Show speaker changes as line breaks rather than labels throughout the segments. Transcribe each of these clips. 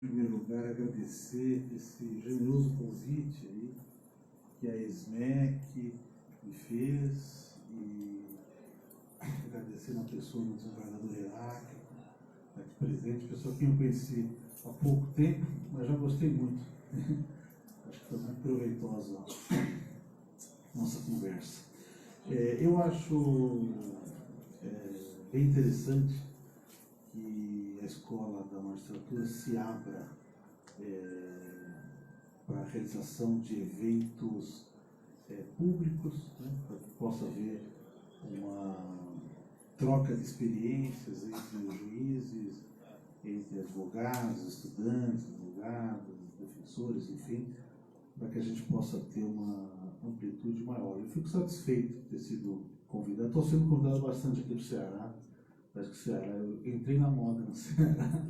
Em primeiro lugar, agradecer esse generoso convite aí que a SMEC me fez e agradecer na pessoa do desembargador Heráclito, aqui presente, pessoa que eu conheci há pouco tempo, mas já gostei muito. Acho que foi muito proveitosa a nossa conversa. Eu acho bem interessante que a Escola da Magistratura se abra para a realização de eventos públicos, né, para que possa haver uma troca de experiências entre os juízes, entre advogados, estudantes, advogados, defensores, enfim, para que a gente possa ter uma amplitude maior. Eu fico satisfeito de ter sido convidado. Estou sendo convidado bastante aqui para o Ceará. Acho que o Ceará, eu entrei na moda no Ceará,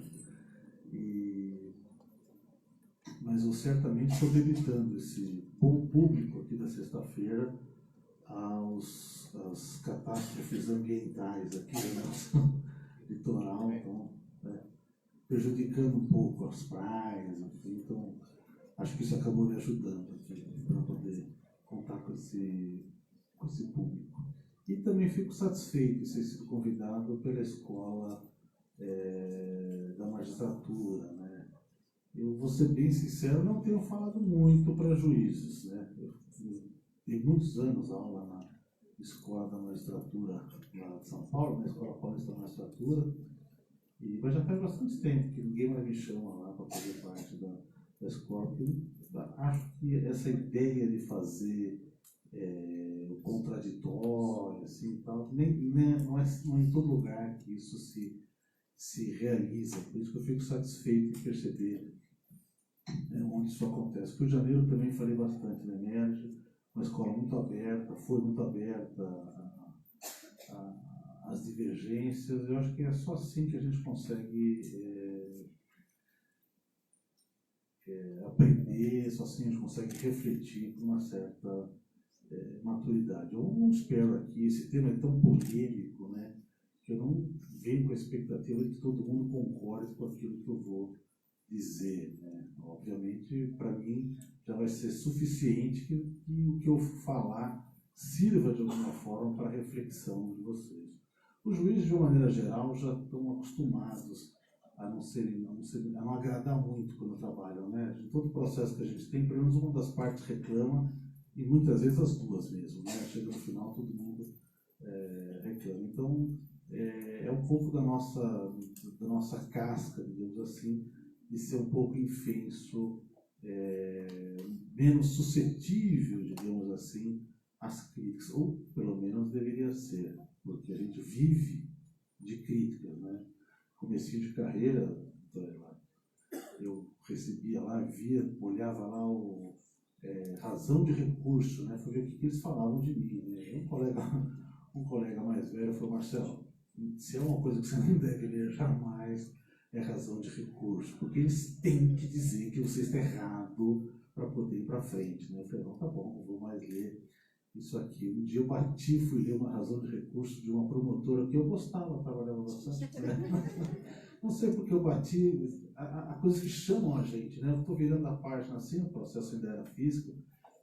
mas eu certamente estou debitando esse bom público aqui da sexta-feira às catástrofes ambientais aqui na nossa litoral, então, prejudicando um pouco as praias, enfim, então acho que isso acabou me ajudando aqui para poder contar com esse público. E também fico satisfeito de ter sido convidado pela Escola da Magistratura, né? Eu vou ser bem sincero, não tenho falado muito para juízes, né? Eu dei muitos anos aula na Escola da Magistratura lá de São Paulo, na Escola Paulista da Magistratura, mas já faz bastante tempo que ninguém mais me chama lá para fazer parte da escola, porque acho que essa ideia de fazer o contraditório, assim, tal, não é em todo lugar que isso se realiza. Por isso que eu fico satisfeito em perceber onde isso acontece. Rio de Janeiro também falei bastante na Emerge, uma escola muito aberta, foi muito aberta às divergências. Eu acho que é só assim que a gente consegue aprender, só assim a gente consegue refletir com uma certa maturidade. Eu não espero aqui, esse tema é tão polêmico, né, que eu não venho com a expectativa de que todo mundo concorde com aquilo que eu vou dizer, né. Obviamente, para mim, já vai ser suficiente que o que eu falar sirva de alguma forma para a reflexão de vocês. Os juízes, de uma maneira geral, já estão acostumados a não agradar muito quando trabalham, né. De todo o processo que a gente tem, pelo menos uma das partes reclama, e muitas vezes as duas mesmo, né? Chega no final, todo mundo reclama. Então, é um pouco da nossa casca, digamos assim, de ser um pouco infenso, menos suscetível, digamos assim, às críticas, ou pelo menos deveria ser, porque a gente vive de críticas, né? Comecinho de carreira, eu recebia lá, olhava lá razão de recurso, né? Fui ver o que eles falavam de mim, né? Um colega mais velho falou: Marcelo, se é uma coisa que você não deve ler jamais, é razão de recurso, porque eles têm que dizer que você está errado para poder ir para frente, né? Eu falei: não, tá bom, não vou mais ler isso aqui. Um dia eu fui ler uma razão de recurso de uma promotora que eu gostava, trabalhava bastante, né? Não sei porque eu bati, há coisas que chamam a gente, né? Eu estou virando a página assim, o processo ainda era físico,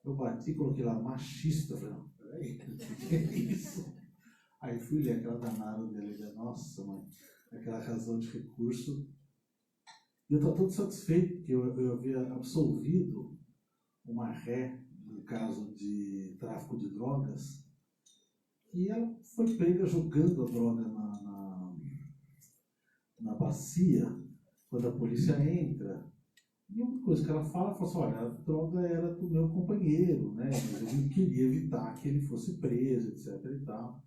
eu bati, coloquei lá machista, falei: não, peraí, o que é isso? Aí fui ler aquela danada dele, nossa, mãe, aquela razão de recurso, e eu estou todo satisfeito, porque eu havia absolvido uma ré no caso de tráfico de drogas, e ela foi presa jogando a droga na bacia, quando a polícia entra. E uma coisa que ela fala assim: olha, a droga era do meu companheiro, né? Mas eu queria evitar que ele fosse preso, etc. e tal.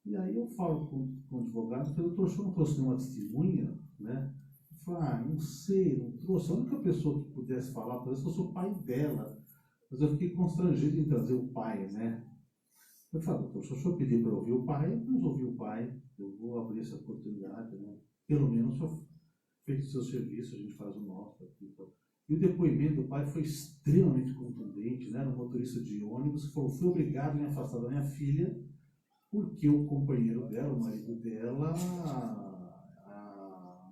E aí eu falo com o advogado, que o doutor, o senhor não trouxe nenhuma testemunha, né? Eu falo: não sei, não trouxe. A única pessoa que pudesse falar, parece que eu sou o pai dela. Mas eu fiquei constrangido em trazer o pai, né? Eu falo: doutor, se o senhor pedir para ouvir o pai, eu não ouvi o pai, eu vou abrir essa oportunidade, né? Pelo menos o senhor fez o seu serviço, a gente faz o nosso aqui. Então. E o depoimento do pai foi extremamente contundente, né? Era um motorista de ônibus que falou: fui obrigado a me afastar da minha filha, porque o companheiro dela, o marido dela,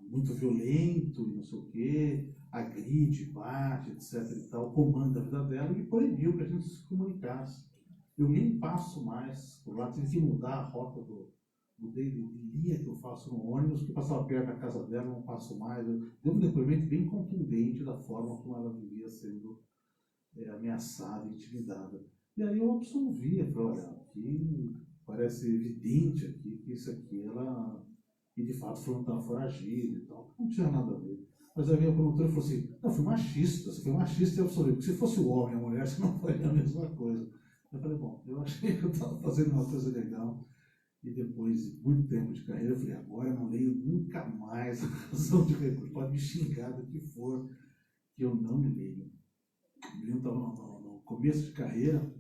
muito violento e não sei o quê, agride, bate, etc. e tal, comanda a vida dela e proibiu que a gente se comunicasse. Eu nem passo mais por lá, tive que mudar a rota mudei de linha que eu faço no ônibus, que passava perto da casa dela, não passo mais. Deu um depoimento bem contundente da forma como ela vivia sendo ameaçada, intimidada. E aí eu absolvia, falei, olha, aqui parece evidente aqui que isso aqui ela... E de fato foi uma foragida e tal, não tinha nada a ver. Mas aí a minha promotora falou assim, não, fui machista, você foi machista e absolvido, porque se fosse o homem e a mulher, você não faria a mesma coisa. Eu falei, bom, eu achei que eu estava fazendo uma coisa legal. E depois de muito tempo de carreira, eu falei, agora eu não leio nunca mais a razão de recurso, pode me xingar do que for, que eu não me leio. Eu estava no começo de carreira,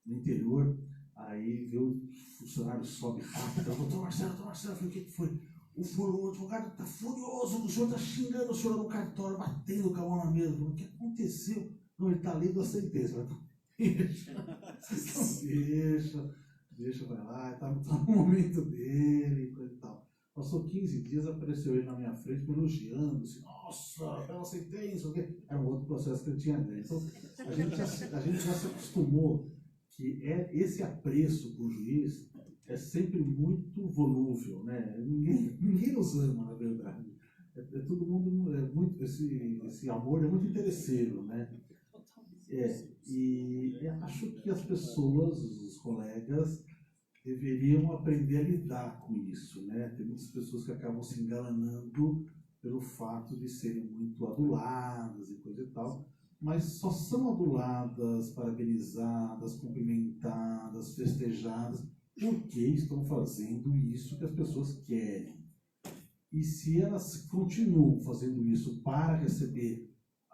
no interior, aí viu o funcionário sobe rápido, eu falei, doutor Marcelo, eu falei, o que foi? O advogado está furioso, o senhor está xingando o senhor no cartório, batendo com a mão na mesa. Eu falei, o que aconteceu? Não, ele está lendo a sentença. Deixa, vai lá, está no momento dele e tal. Passou 15 dias, apareceu ele na minha frente, me elogiando, assim, nossa, bela sentença. Era um outro processo que ele tinha ganho. Então, a gente já se acostumou que esse apreço com o juiz é sempre muito volúvel, né? Ninguém nos ama, na verdade. Todo mundo, esse amor é muito interesseiro, né? E acho que as pessoas, os colegas, deveriam aprender a lidar com isso, né? Tem muitas pessoas que acabam se enganando pelo fato de serem muito aduladas e coisa e tal, mas só são aduladas, parabenizadas, cumprimentadas, festejadas, porque estão fazendo isso que as pessoas querem. E se elas continuam fazendo isso para receber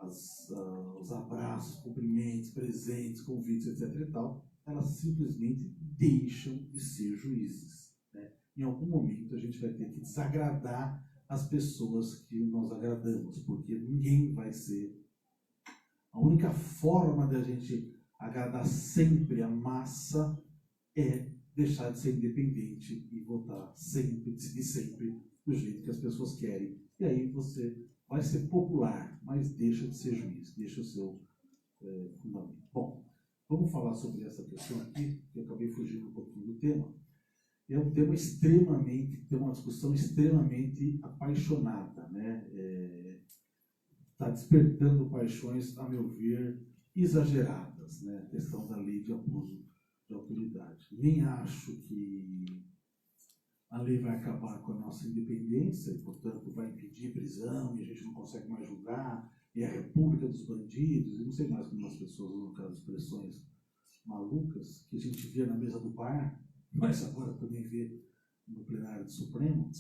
os abraços, cumprimentos, presentes, convites, etc. e tal, elas simplesmente deixam de ser juízes, né? Em algum momento a gente vai ter que desagradar as pessoas que nós agradamos, porque ninguém vai ser. A única forma de a gente agradar sempre a massa é deixar de ser independente e votar sempre, decidir sempre do jeito que as pessoas querem. E aí você vai ser popular, mas deixa de ser juiz, deixa o seu fundamento. Bom, vamos falar sobre essa questão aqui, que eu acabei fugindo um pouquinho do tema. É um tema tem uma discussão extremamente apaixonada, né? Está despertando paixões, a meu ver, exageradas, né? A questão da lei de abuso de autoridade. Nem acho que a lei vai acabar com a nossa independência e, portanto, vai impedir prisão e a gente não consegue mais julgar, e a república dos bandidos, e não sei mais como as pessoas usam aquelas expressões malucas que a gente via na mesa do bar, mas agora também vê no plenário do Supremo.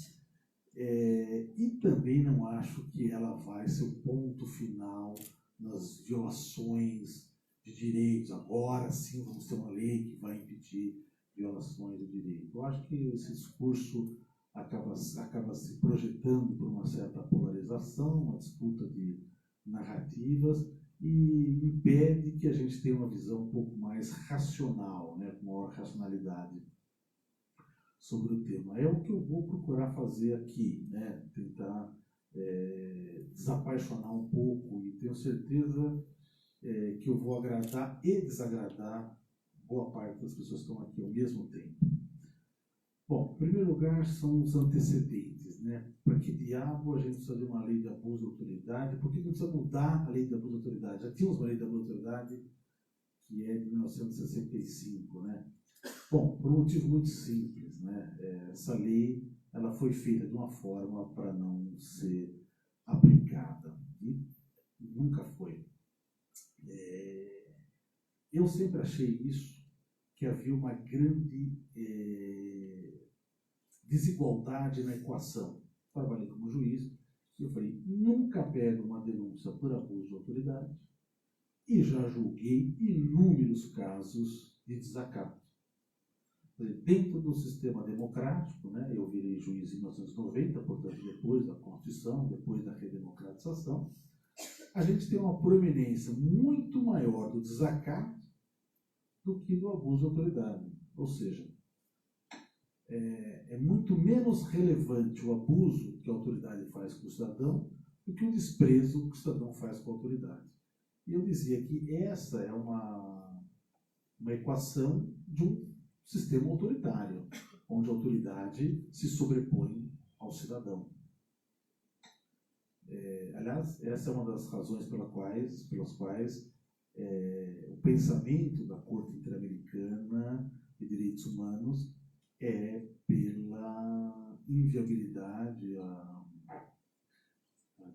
E também não acho que ela vai ser o ponto final nas violações de direitos. Agora sim vamos ter uma lei que vai impedir violações de direito. Eu acho que esse discurso acaba se projetando por uma certa polarização, uma disputa de narrativas, e impede que a gente tenha uma visão um pouco mais racional, né, com maior racionalidade sobre o tema. É o que eu vou procurar fazer aqui, né, tentar desapaixonar um pouco, e tenho certeza que eu vou agradar e desagradar boa parte das pessoas que estão aqui ao mesmo tempo. Bom, em primeiro lugar, são os antecedentes, né? Para que diabo a gente precisa de uma lei de abuso de autoridade? Por que não precisa mudar a lei de abuso de autoridade? Já tínhamos uma lei de abuso de autoridade que é de 1965, né? Bom, por um motivo muito simples, né? Essa lei ela foi feita de uma forma para não ser aplicada, e nunca foi. Eu sempre achei isso, que havia uma grande desigualdade na equação. Trabalhei como juiz e eu falei, nunca pego uma denúncia por abuso de autoridade, e já julguei inúmeros casos de desacato. Dentro do sistema democrático, né, eu virei juiz em 1990, portanto, depois da Constituição, depois da redemocratização, a gente tem uma proeminência muito maior do desacato do que do abuso de autoridade. Ou seja, é muito menos relevante o abuso que a autoridade faz com o cidadão do que o desprezo que o cidadão faz com a autoridade. E eu dizia que essa é uma equação de um sistema autoritário, onde a autoridade se sobrepõe ao cidadão. Aliás, essa é uma das razões pelas quais o pensamento da Corte Interamericana de Direitos Humanos é pela inviabilidade, a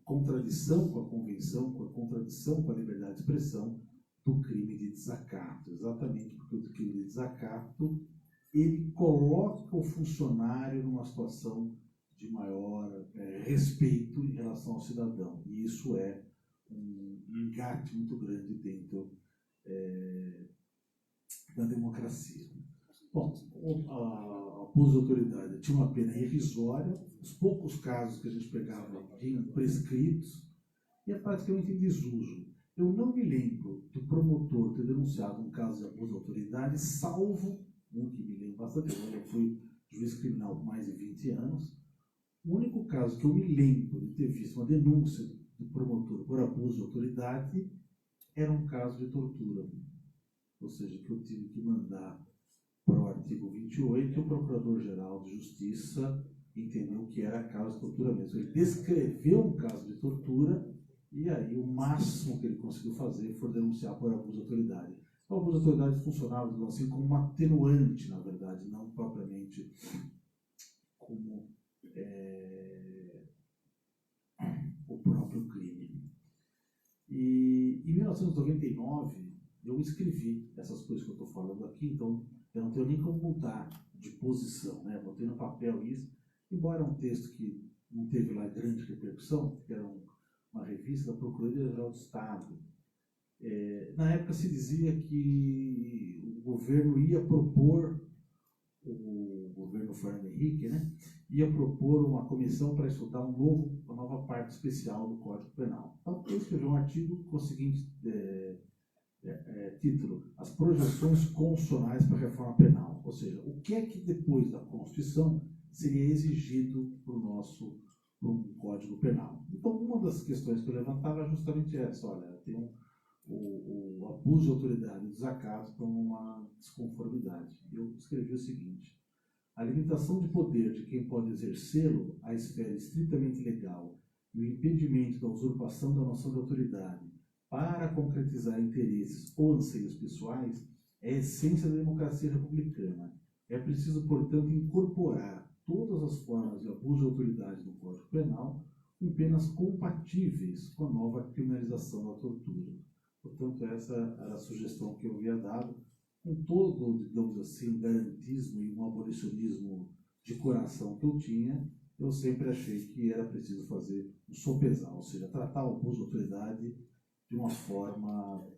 contradição com a Convenção, com a contradição com a liberdade de expressão do crime de desacato. Exatamente porque o crime de desacato ele coloca o funcionário numa situação de maior respeito em relação ao cidadão. E isso é um engate muito grande dentro da democracia. Bom, a abuso de autoridade tinha uma pena irrisória, os poucos casos que a gente pegava vinham prescritos e é praticamente em desuso. Eu não me lembro do promotor ter denunciado um caso de abuso de autoridade, salvo um que me lembro bastante, eu fui juiz criminal por mais de 20 anos. O único caso que eu me lembro de ter visto uma denúncia do promotor por abuso de autoridade era um caso de tortura. Ou seja, que eu tive que mandar para o artigo 28 e o Procurador-Geral de Justiça entendeu que era caso de tortura mesmo. Ele descreveu um caso de tortura e aí o máximo que ele conseguiu fazer foi denunciar por abuso de autoridade. O abuso de autoridade funcionava assim como uma atenuante, na verdade, não propriamente como o próprio crime. E em 1999 eu escrevi essas coisas que eu estou falando aqui, então eu não tenho nem como mudar de posição, né? Botei no papel isso, embora é um texto que não teve lá grande repercussão, que era uma revista da Procuradoria-Geral do Estado. Na época se dizia que o governo ia propor, o governo Fernando Henrique, né, ia propor uma comissão para estudar uma nova parte especial do Código Penal. Então eu escrevi um artigo com o seguinte título: As projeções constitucionais para a reforma penal. Ou seja, o que é que depois da Constituição seria exigido para um Código Penal. Então, uma das questões que eu levantava é justamente essa: olha, tem o abuso de autoridade, o desacato para uma desconformidade. Eu escrevi o seguinte: a limitação de poder de quem pode exercê-lo à esfera estritamente legal e o impedimento da usurpação da noção de autoridade para concretizar interesses ou anseios pessoais é a essência da democracia republicana. É preciso, portanto, incorporar todas as formas de abuso de autoridade no Código Penal com penas compatíveis com a nova criminalização da tortura. Portanto, essa era a sugestão que eu havia dado, com todo, digamos assim, garantismo e um abolicionismo de coração que eu tinha. Eu sempre achei que era preciso fazer um sopesar, ou seja, tratar o abuso de autoridade de uma forma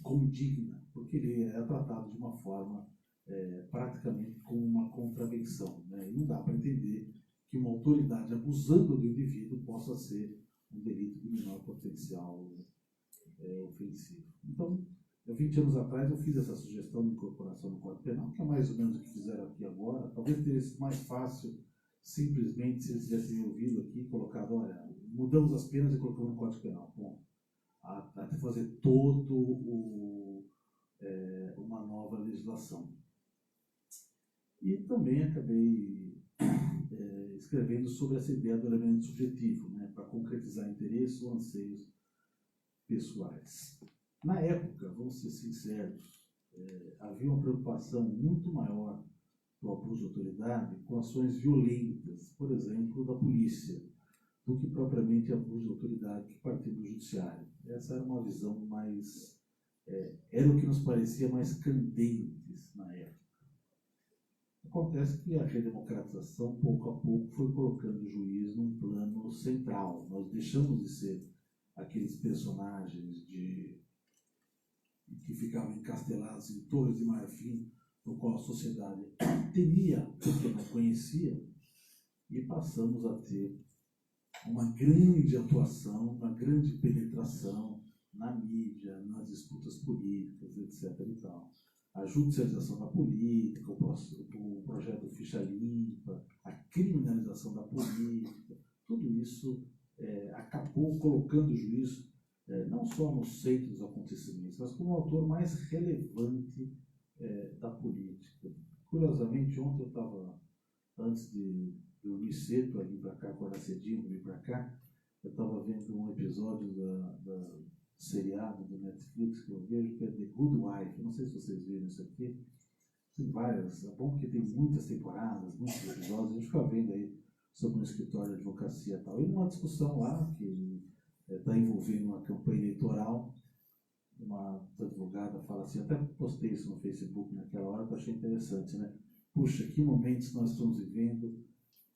condigna, porque ele é tratado de uma forma praticamente como uma contravenção, né? E não dá para entender que uma autoridade abusando do indivíduo possa ser um delito de menor potencial ofensivo. Então, 20 anos atrás eu fiz essa sugestão de incorporação no Código Penal, que é mais ou menos o que fizeram aqui agora. Talvez teria sido mais fácil, simplesmente, se eles tivessem ouvido aqui, colocado, olha, mudamos as penas e colocamos no Código Penal. Bom, até fazer uma nova legislação. E também acabei escrevendo sobre essa ideia do elemento subjetivo, né, para concretizar interesses ou anseios pessoais. Na época, vamos ser sinceros, havia uma preocupação muito maior do abuso de autoridade com ações violentas, por exemplo, da polícia, do que propriamente abuso de autoridade que partiu do judiciário. Essa era uma visão mais... era o que nos parecia mais candentes na época. Acontece que a redemocratização, pouco a pouco, foi colocando o juiz num plano central. Nós deixamos de ser aqueles personagens que ficavam encastelados em torres de marfim, no qual a sociedade temia porque não conhecia, e passamos a ter uma grande atuação, uma grande penetração na mídia, nas disputas políticas, etc. e tal. a judicialização da política, o projeto Ficha Limpa, a criminalização da política, tudo isso acabou colocando o juiz não só no centro dos acontecimentos, mas como o autor mais relevante da política. Curiosamente, ontem eu estava, antes de dormir cedo, ali para cá, acordar cedinho, vir para cá, eu estava vendo um episódio da seriado do Netflix que eu vejo, que é The Good Wife. Não sei se vocês viram isso aqui. Tem várias. É bom porque tem muitas temporadas, muitos episódios. A gente fica vendo aí sobre um escritório de advocacia e tal. E numa discussão lá, que está envolvendo uma campanha eleitoral, uma advogada fala assim, até postei isso no Facebook naquela hora, que eu achei interessante, né? Puxa, que momentos nós estamos vivendo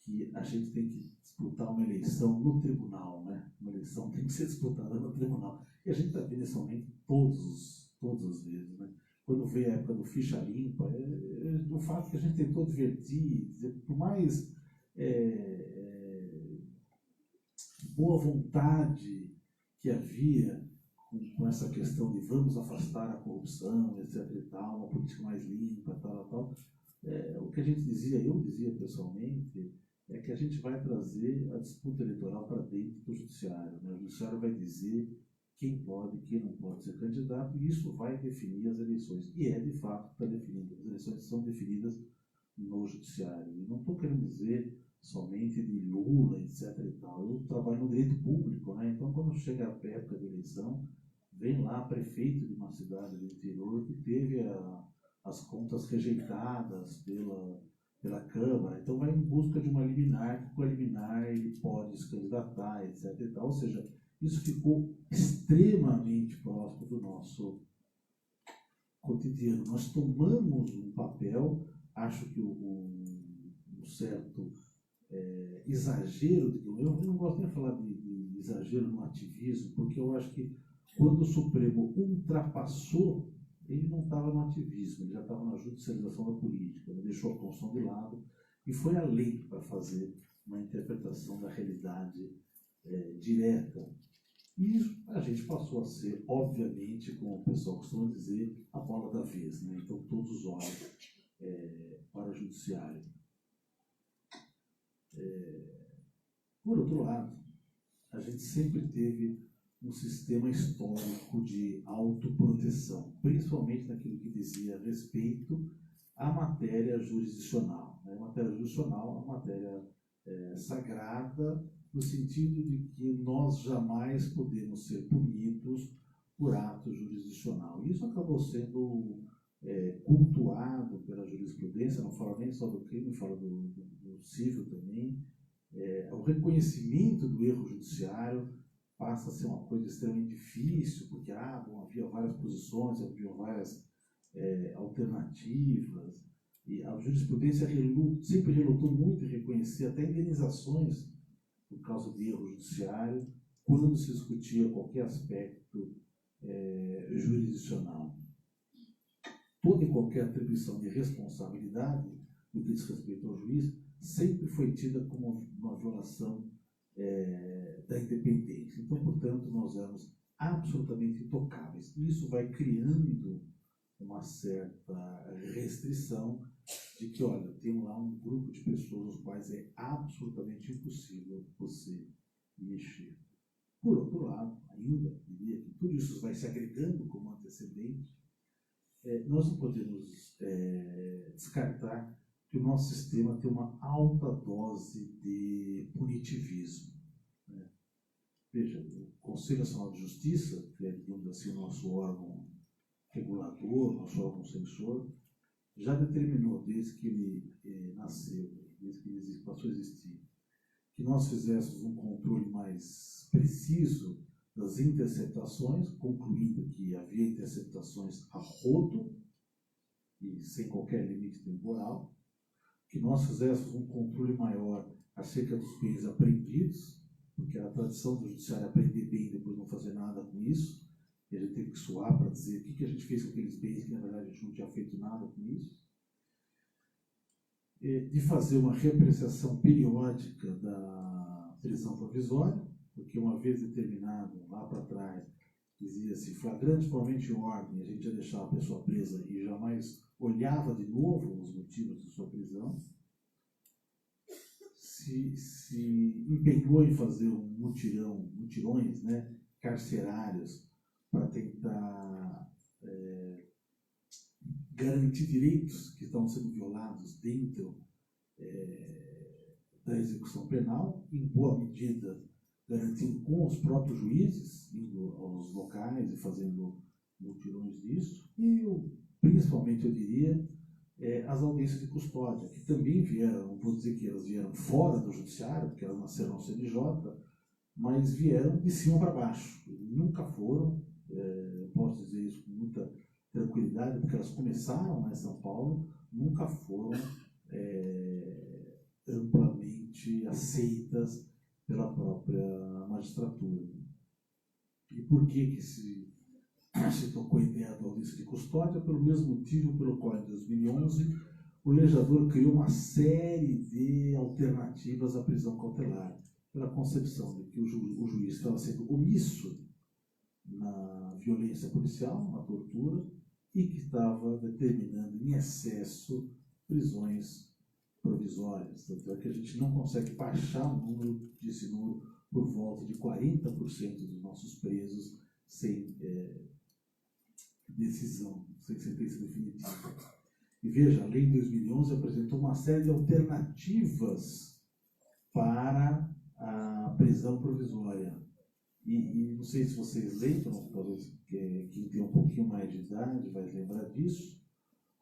que a gente tem que disputar uma eleição no tribunal, né? Uma eleição tem que ser disputada no tribunal. E a gente está vendo esse momento todas as vezes, né? Quando veio a época do Ficha Limpa, o fato que a gente tentou divertir, dizer, por mais boa vontade que havia com essa questão de vamos afastar a corrupção, etc. e tal, uma política mais limpa, tal. O que a gente dizia, eu dizia pessoalmente, é que a gente vai trazer a disputa eleitoral para dentro do judiciário, né? O judiciário vai dizer quem pode e quem não pode ser candidato, e isso vai definir as eleições. E de fato, está definido. As eleições são definidas no judiciário. E não estou querendo dizer somente de Lula, etc. e tal. Eu trabalho no direito público, né? Então, quando chega a época de eleição, vem lá prefeito de uma cidade do interior que teve as contas rejeitadas pela Câmara, então vai em busca de uma liminar, que com a liminar ele pode se candidatar, etc. e tal. Ou seja, isso ficou extremamente próximo do nosso cotidiano. Nós tomamos um papel, acho que um certo exagero, eu não gosto nem de falar de exagero no ativismo, porque eu acho que quando o Supremo ultrapassou, ele não estava no ativismo, ele já estava na judicialização da política, ele deixou a Constituição de lado e foi a lei para fazer uma interpretação da realidade direta. E isso a gente passou a ser, obviamente, como o pessoal costuma dizer, a bola da vez, né? Então todos olham para o judiciário. Por outro lado, a gente sempre teve um sistema histórico de autoproteção, principalmente naquilo que dizia respeito à matéria jurisdicional. A matéria jurisdicional é uma matéria sagrada, no sentido de que nós jamais podemos ser punidos por ato jurisdicional. Isso acabou sendo cultuado pela jurisprudência, não fala nem só do crime, fala do civil também. O reconhecimento do erro judiciário passa a ser uma coisa extremamente difícil, porque havia várias posições, havia várias alternativas, e a jurisprudência sempre relutou muito em reconhecer até indenizações por causa de erro judiciário, quando se discutia qualquer aspecto jurisdicional. Toda e qualquer atribuição de responsabilidade, no que diz respeito ao juiz, sempre foi tida como uma violação da independência. Então, portanto, nós éramos absolutamente intocáveis. Isso vai criando uma certa restrição de que, olha, tem lá um grupo de pessoas os quais é absolutamente impossível você mexer. Por outro lado, ainda diria que tudo isso vai se agregando como antecedente, nós não podemos descartar que o nosso sistema tem uma alta dose de punitivismo. Né? Veja, o Conselho Nacional de Justiça, que é, digamos assim, o nosso órgão regulador, nosso órgão censor, já determinou, desde que ele nasceu, desde que ele passou a existir, que nós fizéssemos um controle mais preciso das interceptações, concluindo que havia interceptações a rodo e sem qualquer limite temporal, que nós fizéssemos um controle maior acerca dos bens apreendidos, porque a tradição do judiciário é aprender bem e depois não fazer nada com isso, e a gente teve que suar para dizer o que a gente fez com aqueles bens que na verdade a gente não tinha feito nada com isso, de fazer uma reapreciação periódica da prisão provisória, porque uma vez determinado lá para trás dizia-se flagrante formalmente em ordem, a gente já deixava a pessoa presa e jamais olhava de novo os motivos de sua prisão. Se empenhou em fazer mutirões, né, carcerários para tentar garantir direitos que estão sendo violados dentro da execução penal, em boa medida garantindo com os próprios juízes, indo aos locais e fazendo mutirões disso, e principalmente, eu diria, as audiências de custódia, que também vieram, não vou dizer que elas vieram fora do judiciário, porque elas nasceram no CNJ, mas vieram de cima para baixo. Nunca foram, posso dizer isso com muita tranquilidade, porque elas começaram lá em São Paulo, nunca foram amplamente aceitas pela própria magistratura. E por que se tocou a ideia da audiência de custódia? Pelo mesmo motivo pelo qual, em 2011, o legislador criou uma série de alternativas à prisão cautelar, pela concepção de que o juiz estava sendo omisso na violência policial, na tortura, e que estava determinando em excesso prisões provisórias. Tanto é que a gente não consegue baixar o número por volta de 40% dos nossos presos sem decisão, sem sentença definitiva. E veja, a lei de 2011 apresentou uma série de alternativas para a prisão provisória. E não sei se vocês lembram, talvez quem tem um pouquinho mais de idade vai lembrar disso,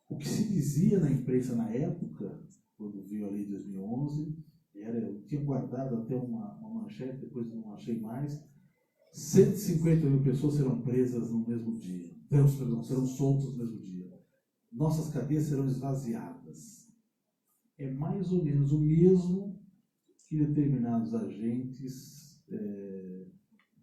o que se dizia na imprensa na época, quando veio a lei de 2011, eu tinha guardado até uma manchete, depois não achei mais, 150 mil pessoas serão presas no mesmo dia, serão soltas no mesmo dia. Nossas cadeias serão esvaziadas. É mais ou menos o mesmo que determinados agentes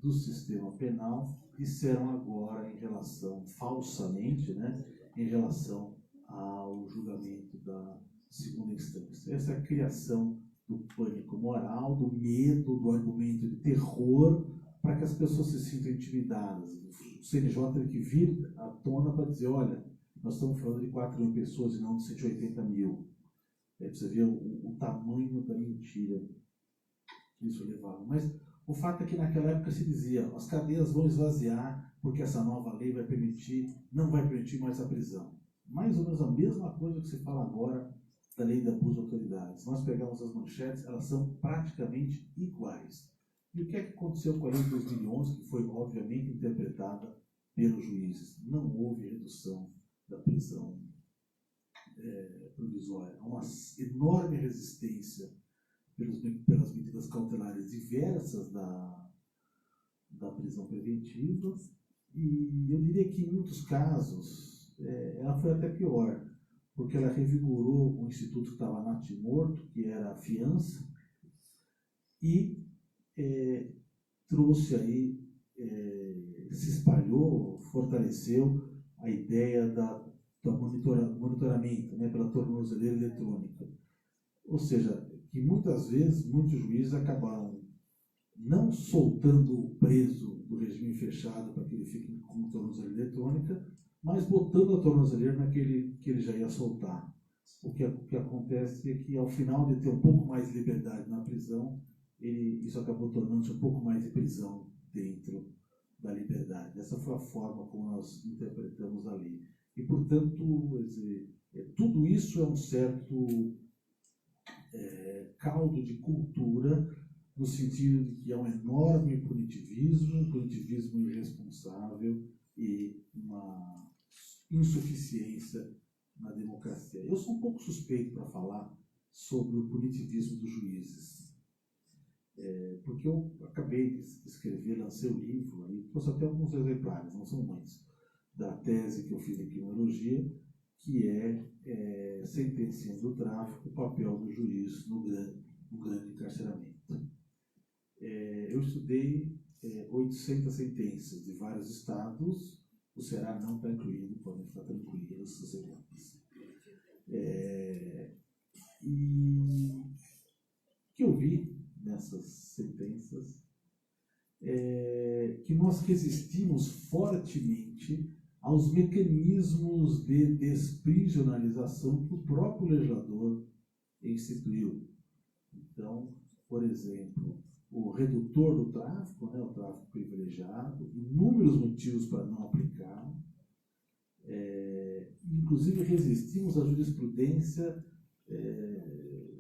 do sistema penal disseram agora em relação, falsamente, né, em relação ao julgamento da segunda instância. Essa é a criação do pânico moral, do medo, do argumento de terror, para que as pessoas se sintam intimidadas. O CNJ teve que vir à tona para dizer, olha, nós estamos falando de 4 mil pessoas e não de 180 mil. Para você ver o tamanho da mentira que isso levava. Mas o fato é que naquela época se dizia, as cadeias vão esvaziar porque essa nova lei não vai permitir mais a prisão. Mais ou menos a mesma coisa que se fala agora da lei de abuso de autoridade. Se nós pegarmos as manchetes, elas são praticamente iguais. E o que é que aconteceu com a lei de 2011, que foi obviamente interpretada pelos juízes? Não houve redução da prisão provisória. Há uma enorme resistência pelas medidas cautelares diversas da prisão preventiva, e eu diria que em muitos casos ela foi até pior, porque ela revigorou um instituto que estava natimorto, que era a fiança, e trouxe aí, se espalhou, fortaleceu a ideia do monitoramento, né, pela tornozeleira eletrônica. Ou seja, que muitas vezes, muitos juízes acabaram não soltando o preso do regime fechado para que ele fique com tornozeleira eletrônica, mas botando a tornozeleira naquele que ele já ia soltar. O que acontece é que, ao final de ter um pouco mais de liberdade na prisão, isso acabou tornando-se um pouco mais de prisão dentro da liberdade. Essa foi a forma como nós interpretamos a lei. E, portanto, tudo isso é um certo caldo de cultura, no sentido de que há um enorme punitivismo irresponsável e uma insuficiência na democracia. Eu sou um pouco suspeito para falar sobre o punitivismo dos juízes, porque eu acabei de escrever, lancei o livro, e trouxe até alguns exemplares, não são muitos, da tese que eu fiz em criminologia, que é Sentenciando o Tráfico, o papel do juiz no grande encarceramento. Eu estudei 800 sentenças de vários estados, o Ceará não está incluído, podem ficar tranquilos, sentenças. E o que eu vi nessas sentenças que nós resistimos fortemente aos mecanismos de desprisionalização que o próprio legislador instituiu. Então, por exemplo, o redutor do tráfico, né, o tráfico privilegiado, inúmeros motivos para não aplicar, inclusive resistimos à jurisprudência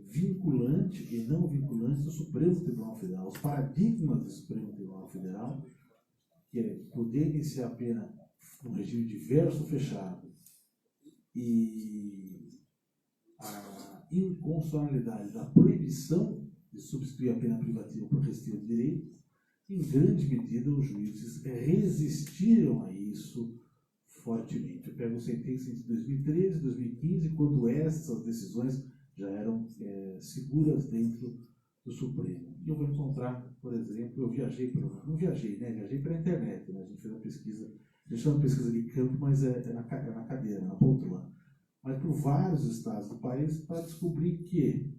vinculante e não vinculante do Supremo Tribunal Federal, os paradigmas do Supremo Tribunal Federal, que é poder iniciar a pena no regime diverso fechado e a inconstitucionalidade da proibição de substituir a pena privativa por restrição de direito, em grande medida os juízes resistiram a isso fortemente. Eu pego sentenças de 2013, 2015, quando essas decisões já eram seguras dentro do Supremo. E eu vou encontrar, por exemplo, eu viajei, não viajei, né? Viajei pela internet, né? A gente fez uma pesquisa, a gente chama de pesquisa de campo, mas é na cadeira, na poltrona. Mas por vários estados do país para descobrir que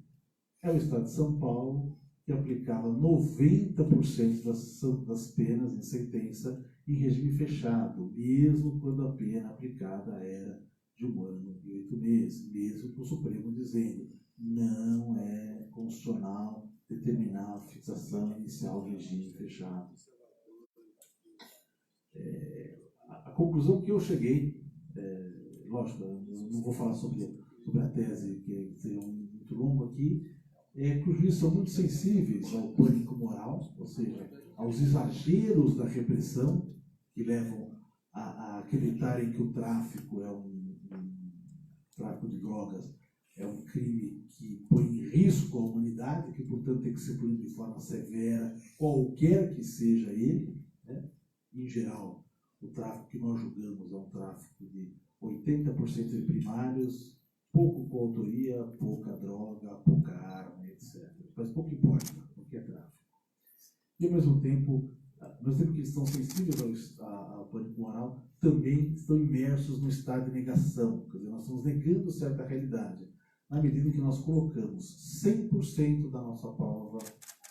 é o estado de São Paulo que aplicava 90% das penas em sentença em regime fechado, mesmo quando a pena aplicada era de 1 ano e 8 meses, mesmo com o Supremo dizendo não é constitucional determinar a fixação inicial do regime fechado. A conclusão que eu cheguei, lógico, eu não vou falar sobre a tese, que seria muito longo aqui, é que os juízes são muito sensíveis ao pânico moral, ou seja, aos exageros da repressão, que levam a acreditarem que o tráfico tráfico de drogas é um crime que põe em risco a humanidade, que, portanto, tem que ser punido de forma severa, qualquer que seja ele, né? Em geral, o tráfico que nós julgamos é um tráfico de 80% de primários, pouco com autoria, pouca droga, pouca arma, etc. Mas pouco importa, porque é tráfico. E, ao mesmo tempo que eles estão sensíveis ao pânico moral, também estão imersos no estado de negação. Quer dizer, nós estamos negando certa realidade, na medida em que nós colocamos 100% da nossa prova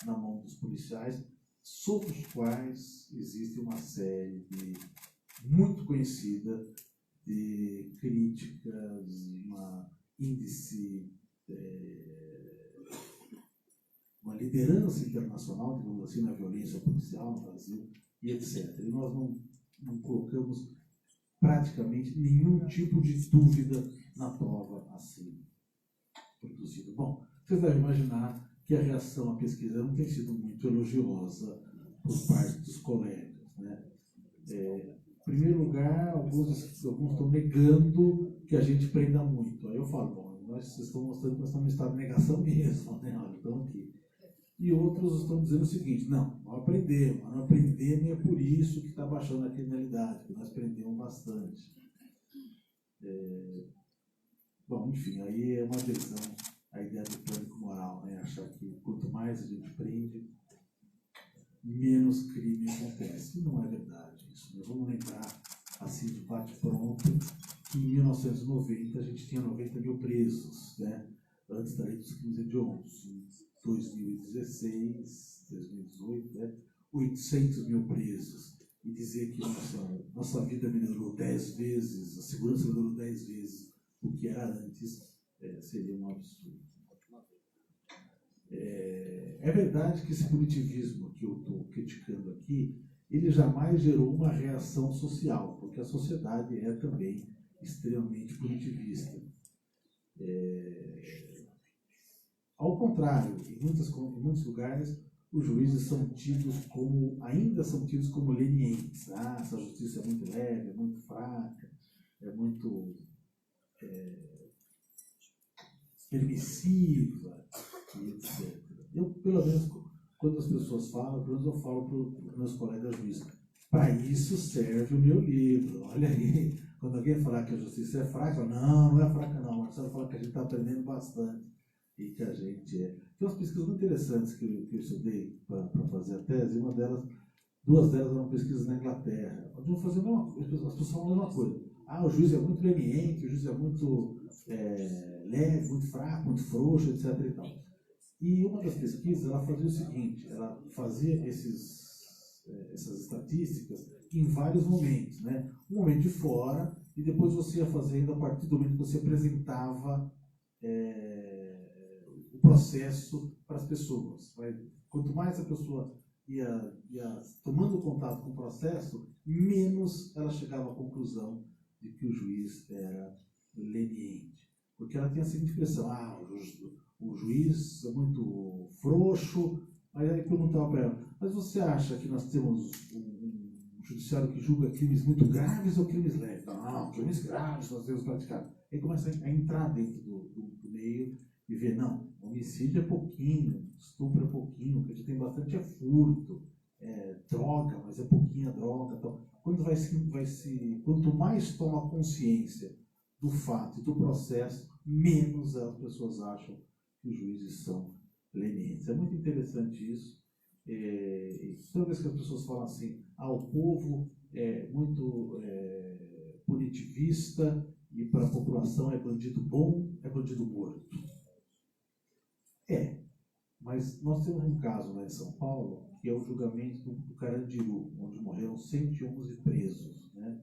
na mão dos policiais, sobre os quais existe uma série muito conhecida de críticas, uma índice, uma liderança internacional, digamos assim, na violência policial no Brasil, e etc. E nós não colocamos praticamente nenhum tipo de dúvida na prova assim produzida. Bom, vocês devem imaginar que a reação à pesquisa não tem sido muito elogiosa por parte dos colegas, né? Em primeiro lugar, alguns estão negando que a gente prenda muito. Aí eu falo, bom, vocês estão mostrando que nós estamos em estado de negação mesmo, né? Olha, então aqui. E outros estão dizendo o seguinte, não aprendemos, mas não aprendemos e é por isso que está baixando a criminalidade, porque nós aprendemos bastante. Bom, enfim, aí é uma adesão à ideia do pânico moral, né? Achar que quanto mais a gente prende, menos crime acontece. E não é verdade isso. Nós vamos lembrar, assim, de bate-pronto, que em 1990 a gente tinha 90 mil presos, né? Antes da lei dos crimes hediondos. Em 2016, 2018, né? 800 mil presos. E dizer que nossa vida melhorou 10 vezes, a segurança melhorou 10 vezes o que era antes, seria um absurdo. É verdade que esse punitivismo que eu estou criticando aqui, ele jamais gerou uma reação social, porque a sociedade é também extremamente punitivista. Ao contrário, em muitos lugares, os juízes ainda são tidos como lenientes. Essa justiça é muito leve, é muito fraca, é muito permissiva, e etc. Eu, pelo menos, quando as pessoas falam, pelo menos eu falo para os meus colegas juízes, para isso serve o meu livro. Olha aí, quando alguém falar que a justiça é fraca, não é fraca não, Marcelo fala que a gente está aprendendo bastante e que a gente é. Tem umas pesquisas muito interessantes que eu estudei para fazer a tese, duas delas eram pesquisas na Inglaterra, onde vão fazer a mesma coisa, as pessoas falam a mesma coisa. O juiz é muito leniente, o juiz é muito leve, muito fraco, muito frouxo, etc. E uma das pesquisas, ela fazia o seguinte, ela fazia esses essas estatísticas em vários momentos, né? Um momento de fora, e depois você ia fazendo a partir do momento que você apresentava o processo para as pessoas. Quanto mais a pessoa ia tomando contato com o processo, menos ela chegava à conclusão de que o juiz era leniente. Porque ela tem a seguinte impressão: o juiz é muito frouxo. Aí perguntava para ela: mas você acha que nós temos um judiciário que julga crimes muito graves ou crimes leves? Não, crimes graves nós temos praticado. Aí começa a entrar dentro do meio e ver: não, homicídio é pouquinho, estupro é pouquinho, o que a gente tem bastante é furto, droga, mas é pouquinha droga. Então, quanto mais toma consciência do fato e do processo, menos as pessoas acham que os juízes são lenientes. É muito interessante isso. Toda vez que as pessoas falam assim: o povo é muito punitivista e para a população é bandido bom, é bandido morto. Mas nós temos um caso lá em São Paulo, que é o julgamento do Carandiru, onde morreram 111 presos, né?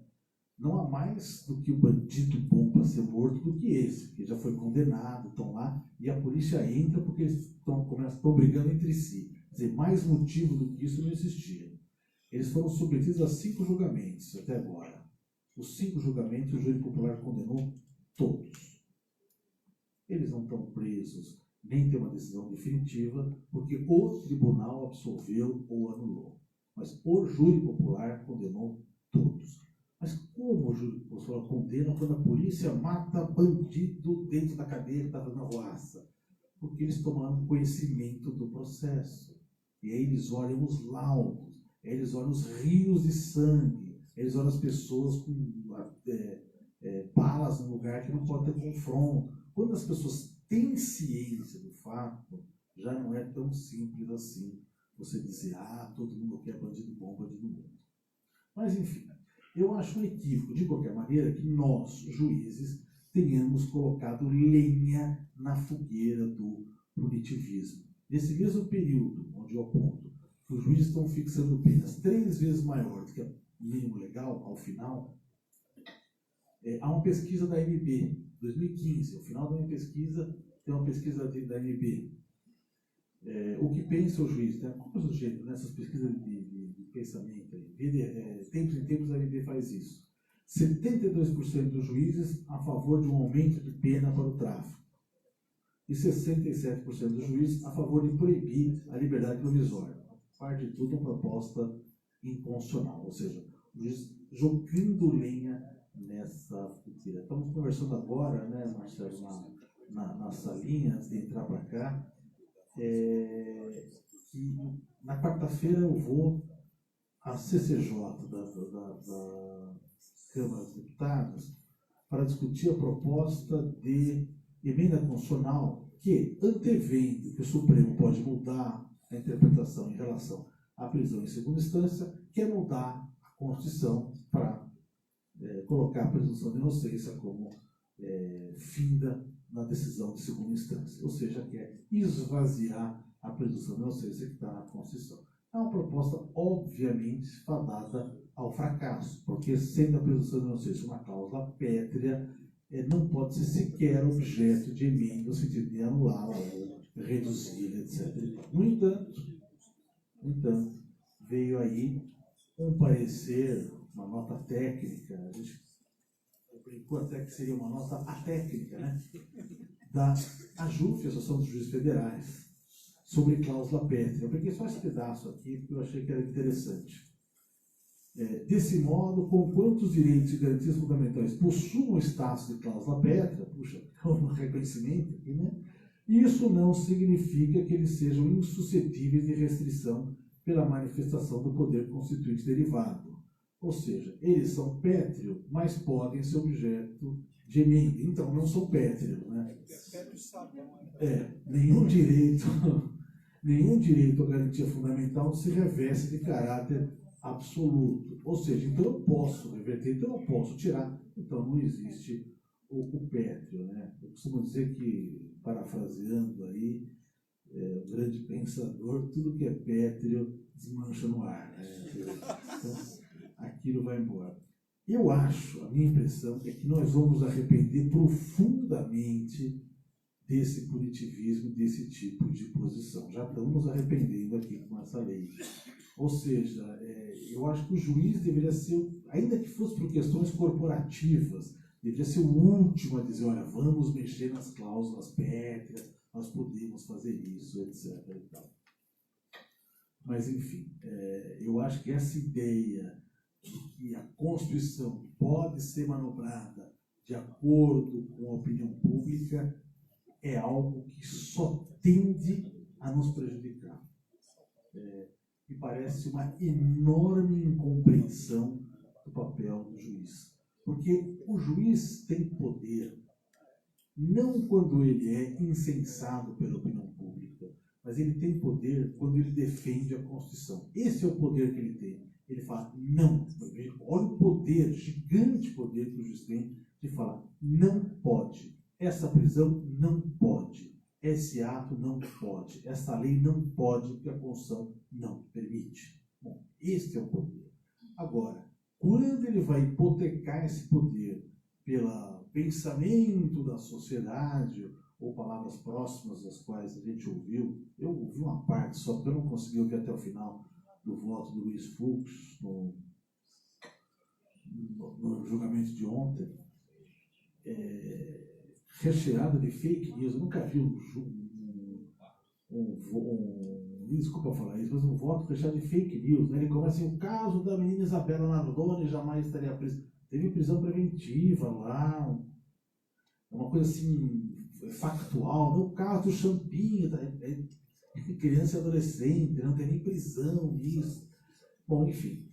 Não há mais do que o bandido bom para ser morto do que esse, que já foi condenado, estão lá, e a polícia entra porque eles estão brigando entre si. Quer dizer, mais motivo do que isso não existia. Eles foram submetidos a 5 julgamentos até agora. Os 5 julgamentos o júri popular condenou todos. Eles não estão presos, nem tem uma decisão definitiva, porque o tribunal absolveu ou anulou. Mas o júri popular condenou todos. Mas como o júri popular condena quando a polícia mata bandido dentro da cadeia que estava na ruaça? Porque eles tomaram conhecimento do processo. E aí eles olham os laudos, eles olham os rios de sangue, eles olham as pessoas com balas no lugar que não pode ter confronto. Quando as pessoas têm ciência do fato, já não é tão simples assim você dizer: todo mundo aqui é bandido bom, bandido morto. Mas, enfim, eu acho um equívoco, de qualquer maneira, que nós, juízes, tenhamos colocado lenha na fogueira do punitivismo. Nesse mesmo período, onde eu aponto que os juízes estão fixando penas 3 vezes maior do que o mínimo legal, ao final, há uma pesquisa da MB, 2015, ao final da minha pesquisa, tem uma pesquisa da MB. O que pensa o juiz? Né? Qual é o jeito nessas pesquisas de pensamento? Tempos em tempos a MB faz isso. 72% dos juízes a favor de um aumento de pena para o tráfico. E 67% dos juízes a favor de proibir a liberdade provisória. Parte de tudo, uma proposta inconstitucional. Ou seja, o juiz jogando lenha nessa fogueira. Estamos conversando agora, né, Marcelo, na salinha, antes de entrar para cá, que na quarta-feira eu vou à CCJ da Câmara dos Deputados para discutir a proposta de emenda constitucional que, antevendo que o Supremo pode mudar a interpretação em relação à prisão em segunda instância, quer mudar a Constituição para colocar a presunção de inocência como finda na decisão de segunda instância, ou seja, quer esvaziar a presunção de inocência que está na Constituição. É uma proposta, obviamente, fadada ao fracasso, porque sendo a presunção de inocência uma cláusula pétrea, não pode ser sequer objeto de emenda no sentido de anulá-la ou reduzir, etc. No entanto, veio aí um parecer, uma nota técnica, a gente brincou até que seria uma nota atécnica, né? Da AJUF, Associação dos Juízes Federais, sobre cláusula pétrea. Eu peguei só esse pedaço aqui porque eu achei que era interessante. Desse modo, conquanto os direitos e garantias fundamentais possuam status de cláusula pétrea, puxa, é um reconhecimento aqui, né? Isso não significa que eles sejam insuscetíveis de restrição pela manifestação do poder constituinte derivado. Ou seja, eles são pétreos, mas podem ser objeto de emenda. Então, não são pétreos, né? Nenhum direito à garantia fundamental se reveste de caráter absoluto. Ou seja, então eu posso reverter, então eu posso tirar. Então não existe o pétreo, né? Eu costumo dizer que, parafraseando aí, o grande pensador, tudo que é pétreo desmancha no ar, né? Então, aquilo vai embora. Eu acho, a minha impressão é que nós vamos nos arrepender profundamente desse punitivismo, desse tipo de posição. Já estamos nos arrependendo aqui com essa lei. Ou seja, eu acho que o juiz deveria ser, ainda que fosse por questões corporativas, deveria ser o último a dizer, olha, vamos mexer nas cláusulas pétreas, nós podemos fazer isso, etc. E tal. Mas, enfim, eu acho que essa ideia de que a Constituição pode ser manobrada de acordo com a opinião pública é algo que só tende a nos prejudicar. Me parece uma enorme incompreensão do papel do juiz. Porque o juiz tem poder, não quando ele é incensado pela opinião pública, mas ele tem poder quando ele defende a Constituição. Esse é o poder que ele tem. Ele fala, não. Olha o poder, gigante poder que o juiz tem de falar, não pode. Essa prisão não pode. Esse ato não pode. Essa lei não pode, porque a Constituição não permite. Bom, este é o poder. Agora, quando ele vai hipotecar esse poder pelo pensamento da sociedade, ou palavras próximas das quais a gente ouviu, eu ouvi uma parte só, porque eu não consegui ouvir até o final do voto do Luiz Fux no julgamento de ontem, recheado de fake news. Eu nunca vi desculpa falar isso, mas um voto recheado de fake news. Né? Ele começa assim, o caso da menina Isabela Nardoni jamais estaria presa. Teve prisão preventiva lá, uma coisa assim, factual. No caso do Champinho, criança e adolescente, não tem nem prisão nisso. Bom, enfim.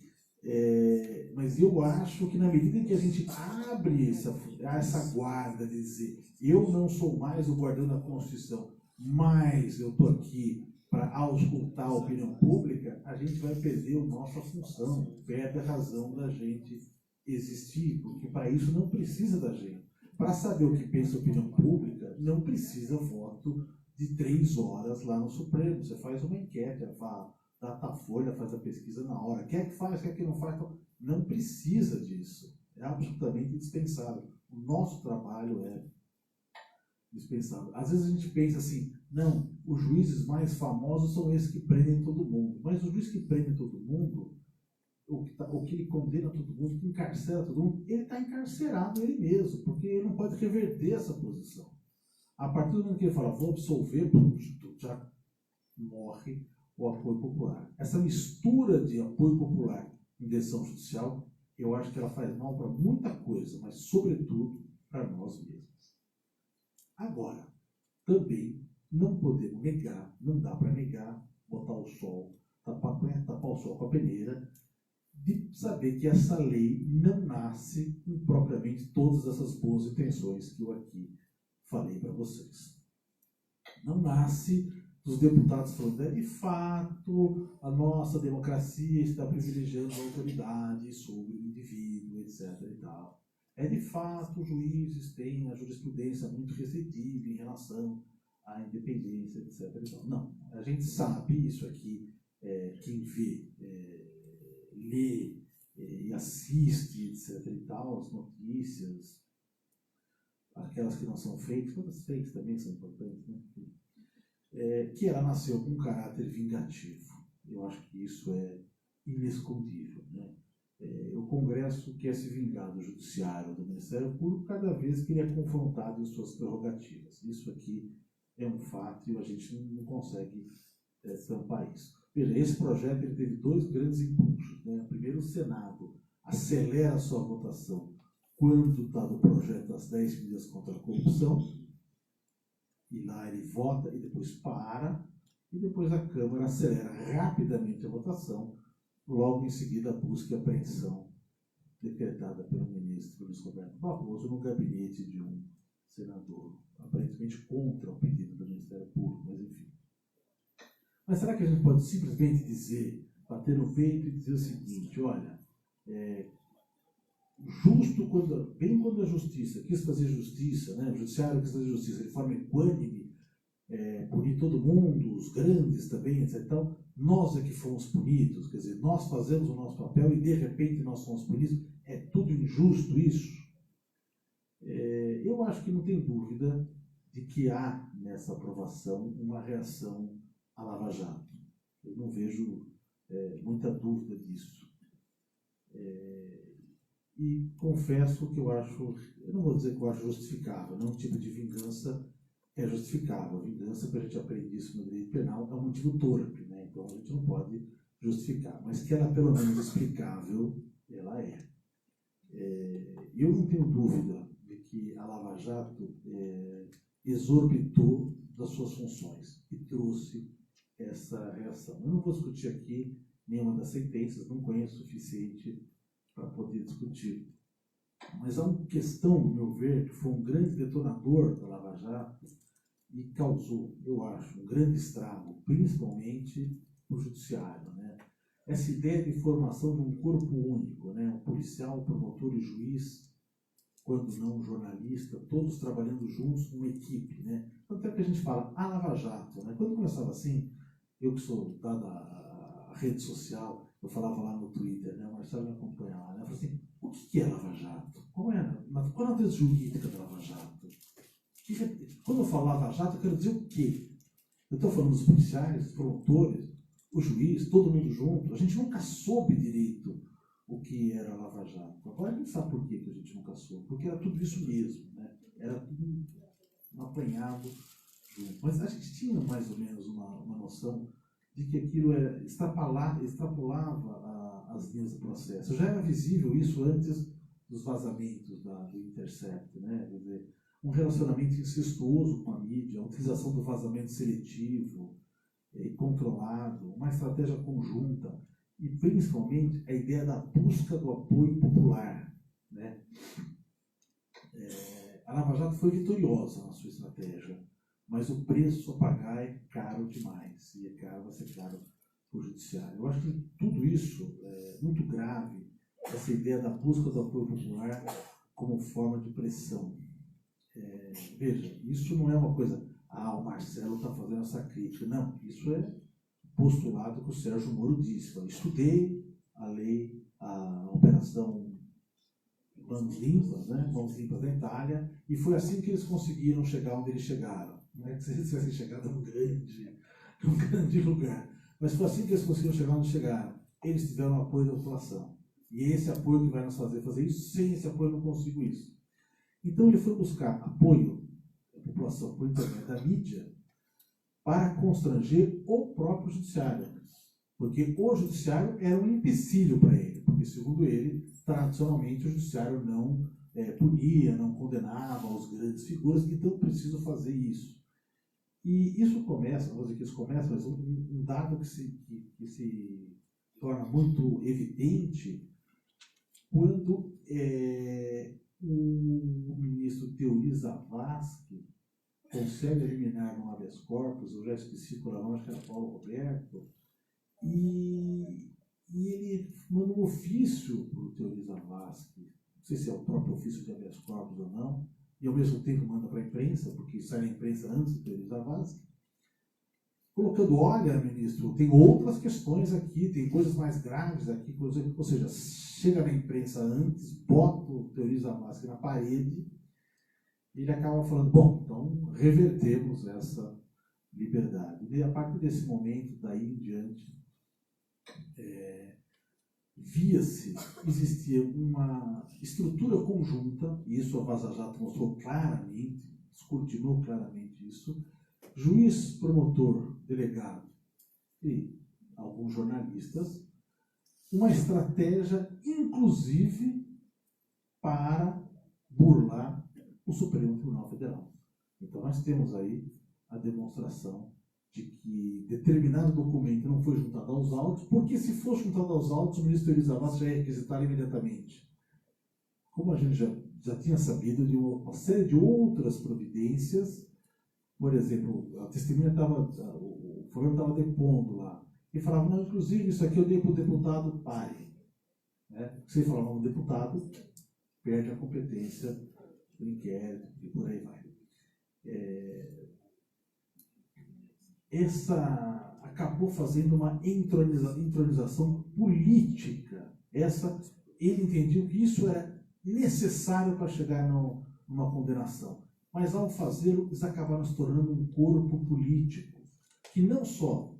Mas eu acho que na medida em que a gente abre essa guarda de dizer eu não sou mais o guardião da Constituição, mas eu estou aqui para auscultar a opinião pública, a gente vai perder a nossa função, perde a razão da gente existir, porque para isso não precisa da gente. Para saber o que pensa a opinião pública, não precisa voto de 3 horas lá no Supremo. Você faz uma enquete, a Datafolha faz a pesquisa na hora. Quem é que faz, quem é que não faz? Então, não precisa disso. É absolutamente indispensável. O nosso trabalho é dispensável. Às vezes a gente pensa assim, não, os juízes mais famosos são esses que prendem todo mundo. Mas o juiz que prende todo mundo, o que ele condena todo mundo, que encarcera todo mundo, ele está encarcerado ele mesmo, porque ele não pode reverter essa posição. A partir do momento que ele fala, vou absolver, já morre o apoio popular. Essa mistura de apoio popular em decisão judicial, eu acho que ela faz mal para muita coisa, mas sobretudo para nós mesmos. Agora, também não podemos negar, não dá para negar, botar o sol, tapar o sol com a peneira, de saber que essa lei não nasce com propriamente todas essas boas intenções que eu aqui falei para vocês. Não nasce dos deputados falando, de fato, a nossa democracia está privilegiando a autoridade sobre o indivíduo, etc. e tal. De fato, os juízes têm a jurisprudência muito restritiva em relação à independência, etc. e tal. Não, a gente sabe isso aqui, quem vê, lê e assiste, etc. e tal, as notícias, aquelas que não são fakes, todas as fakes também são importantes, né? Que ela nasceu com um caráter vingativo. Eu acho que isso é inescondível, né? O Congresso quer se vingar do Judiciário, do Ministério Público, cada vez que ele é confrontado em suas prerrogativas. Isso aqui é um fato e a gente não consegue tampar isso. Veja, esse projeto ele teve 2 grandes impulsos, né? Primeiro, o Senado acelera a sua votação quando está no projeto das 10 medidas contra a corrupção, e lá ele vota e depois para, e depois a Câmara acelera rapidamente a votação, logo em seguida a busca e apreensão decretada pelo ministro Luiz Roberto Barroso no gabinete de um senador, aparentemente contra o pedido do Ministério Público, mas enfim. Mas será que a gente pode simplesmente dizer, bater no peito e dizer o seguinte, olha, bem quando a justiça quis fazer justiça, né, o judiciário quis fazer justiça de forma equânime, punir todo mundo, os grandes também, etc. Então, nós é que fomos punidos, quer dizer, nós fazemos o nosso papel e de repente nós somos punidos. É tudo injusto isso? Eu acho que não tem dúvida de que há nessa aprovação uma reação à Lava Jato. Eu não vejo muita dúvida disso. E confesso que eu não vou dizer que eu acho justificável, não é um tipo de vingança é justificável. A vingança, que a gente aprende isso no direito penal, é um motivo torpe, né? Então a gente não pode justificar. Mas que ela é pelo menos explicável, ela é. Eu não tenho dúvida de que a Lava Jato exorbitou das suas funções e trouxe essa reação. Eu não vou discutir aqui nenhuma das sentenças, não conheço o suficiente para poder discutir. Mas há uma questão, no meu ver, que foi um grande detonador da Lava Jato e causou, eu acho, um grande estrago, principalmente no judiciário, né? Essa ideia de formação de um corpo único, né? Um policial, promotor e juiz, quando não um jornalista, todos trabalhando juntos, uma equipe, né? Tanto é que a gente fala a Lava Jato, né? Quando começava assim, eu que sou dada a rede social, eu falava lá no Twitter, né? O Marcelo me acompanha lá, né? Eu falei assim, o que é Lava Jato? Qual é a natureza jurídica da Lava Jato? Quando eu falo Lava Jato, eu quero dizer o quê? Eu estou falando dos policiais, dos promotores, o juiz, todo mundo junto. A gente nunca soube direito o que era Lava Jato. Agora a gente sabe por que a gente nunca soube. Porque era tudo isso mesmo, né? Era tudo um apanhado junto. Mas a gente tinha mais ou menos uma noção de que aquilo extrapolava as linhas do processo. Já era visível isso antes dos vazamentos do Intercept, né? Quer dizer, um relacionamento incestuoso com a mídia, a utilização do vazamento seletivo e controlado, uma estratégia conjunta e, principalmente, a ideia da busca do apoio popular, né? A Lava Jato foi vitoriosa na sua estratégia, mas o preço a pagar é caro demais, e vai ser caro para o judiciário. Eu acho que tudo isso é muito grave, essa ideia da busca do apoio popular como forma de pressão. Veja, isso não é uma coisa, o Marcelo está fazendo essa crítica. Não, isso é postulado que o Sérgio Moro disse. Eu estudei a lei, a operação Mãos Limpas, né? Mãos Limpas da Itália, e foi assim que eles conseguiram chegar onde eles chegaram. Não é que se eles tivessem chegado a um grande lugar, mas foi assim que eles conseguiram chegar onde chegaram. Eles tiveram o apoio da população. E é esse apoio que vai nos fazer isso. Sem esse apoio eu não consigo isso. Então ele foi buscar apoio da população por intermédio da mídia para constranger o próprio judiciário. Porque o judiciário era um empecilho para ele. Porque, segundo ele, tradicionalmente o judiciário não punia, não condenava os grandes figuras, então preciso fazer isso. E isso começa, não vou dizer que isso começa, mas um dado que se torna muito evidente quando o ministro Teori Zavascki consegue eliminar no habeas corpus, eu já esqueci por lá, acho que era Paulo Roberto, e ele manda um ofício para o Teori Zavascki, não sei se é o próprio ofício de habeas corpus ou não, e ao mesmo tempo manda para a imprensa, porque sai na imprensa antes do Teori Zavascki, colocando, olha, ministro, tem outras questões aqui, tem coisas mais graves aqui, ou seja, chega na imprensa antes, bota o Teori Zavascki na parede, e ele acaba falando, bom, então revertemos essa liberdade. E a partir desse momento, daí em diante, existia uma estrutura conjunta, e isso a Vaza Jato mostrou claramente, descortinou claramente isso, juiz, promotor, delegado e alguns jornalistas, uma estratégia, inclusive, para burlar o Supremo Tribunal Federal. Então nós temos aí a demonstração de que determinado documento não foi juntado aos autos, porque se for juntado aos autos, o ministro Teori Zavascki já ia requisitar imediatamente. Como a gente já tinha sabido de uma série de outras providências, por exemplo, a testemunha o fulano estava depondo lá, e falava, não, inclusive, isso aqui eu dei para o deputado Pare. Né? Se falar o nome do deputado, perde a competência do inquérito e por aí vai. acabou fazendo uma entronização política. Ele entendia que isso era necessário para chegar numa condenação. Mas, ao fazê-lo, eles acabaram se tornando um corpo político, que não só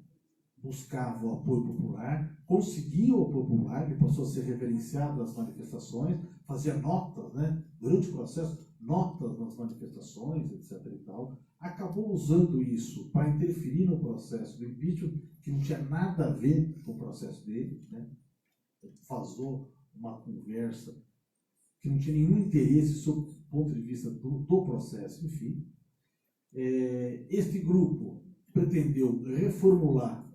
buscava o apoio popular, conseguia o apoio popular, ele passou a ser reverenciado nas manifestações, fazia notas, né, durante o processo, notas nas manifestações, etc. e tal, acabou usando isso para interferir no processo do impeachment, que não tinha nada a ver com o processo dele, né, vazou uma conversa que não tinha nenhum interesse sob o ponto de vista do processo, enfim. Este grupo pretendeu reformular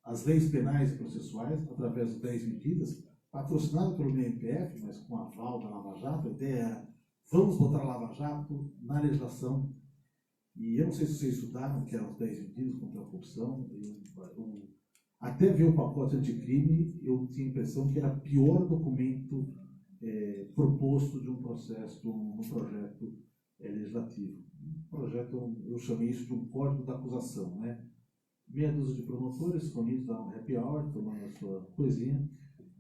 as leis penais e processuais através de 10 medidas, patrocinado pelo MPF, mas com aval da Lava Jato. A ideia era, vamos botar a Lava Jato na legislação. E eu não sei se vocês estudaram o que eram as 10 medidas contra a corrupção. Até ver o pacote anticrime, eu tinha a impressão que era o pior documento proposto de um processo, no projeto legislativo. Projeto, eu chamei isso de um código da acusação, né? Meia dúzia de promotores reunidos lá no happy hour, tomando a sua coisinha.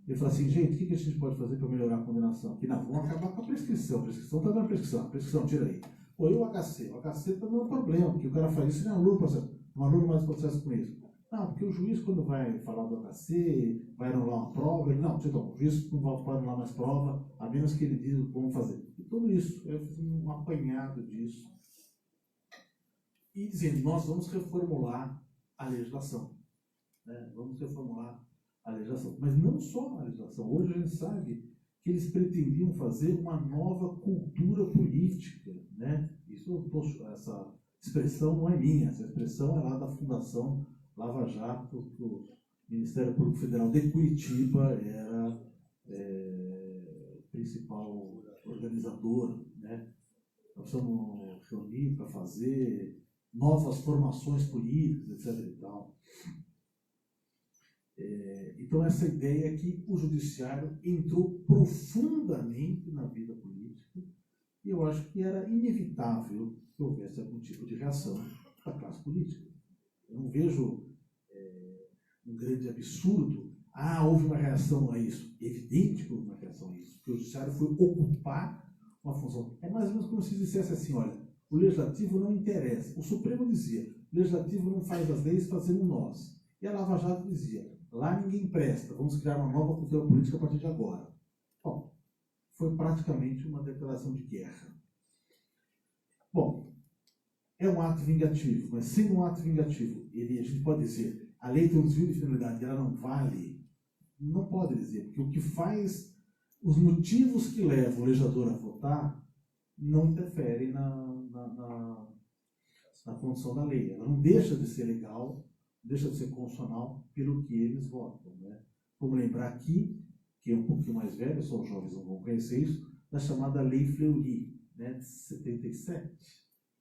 Ele falou assim, gente, o que a gente pode fazer para melhorar a condenação? Aqui não, vamos acabar com a prescrição. A prescrição está dando prescrição, tira aí. Pô, e o HC? O HC está dando problema, porque o cara faz isso e não anula o processo. Não anula mais o processo com isso. Não, porque o juiz, quando vai falar do HC, vai anular uma prova, ele, não, então, o juiz não vai anular mais prova, a menos que ele diga como fazer. E tudo isso, eu fiz um apanhado disso. E dizendo, nós vamos reformular a legislação. Né? Vamos reformular a legislação. Mas não só a legislação. Hoje a gente sabe que eles pretendiam fazer uma nova cultura política. Né? Essa expressão não é minha, essa expressão é lá da Fundação Lava Jato, que o Ministério Público Federal de Curitiba era o principal organizador. Né? Nós precisamos reunir para fazer novas formações políticas, etc. e tal. Então, essa ideia é que o judiciário entrou profundamente na vida política, e eu acho que era inevitável que houvesse algum tipo de reação da classe política. Eu não vejo um grande absurdo. Houve uma reação a isso. Evidente que houve uma reação a isso, porque o judiciário foi ocupar uma função. É mais ou menos como se dissesse assim, olha, o legislativo não interessa. O Supremo dizia, o legislativo não faz as leis, fazemos nós. E a Lava Jato dizia, lá ninguém presta, vamos criar uma nova cultura política a partir de agora. Bom, foi praticamente uma declaração de guerra. Bom, é um ato vingativo, mas sendo um ato vingativo, a gente pode dizer, a lei tem um desvio de finalidade, ela não vale? Não pode dizer, porque o que faz, os motivos que levam o legislador a votar, não interferem na condição da lei. Ela não deixa de ser legal, deixa de ser constitucional pelo que eles votam. Né? Vamos lembrar aqui, que é um pouquinho mais velho, só os jovens não vão conhecer isso, da chamada Lei Fleury, né, de 77.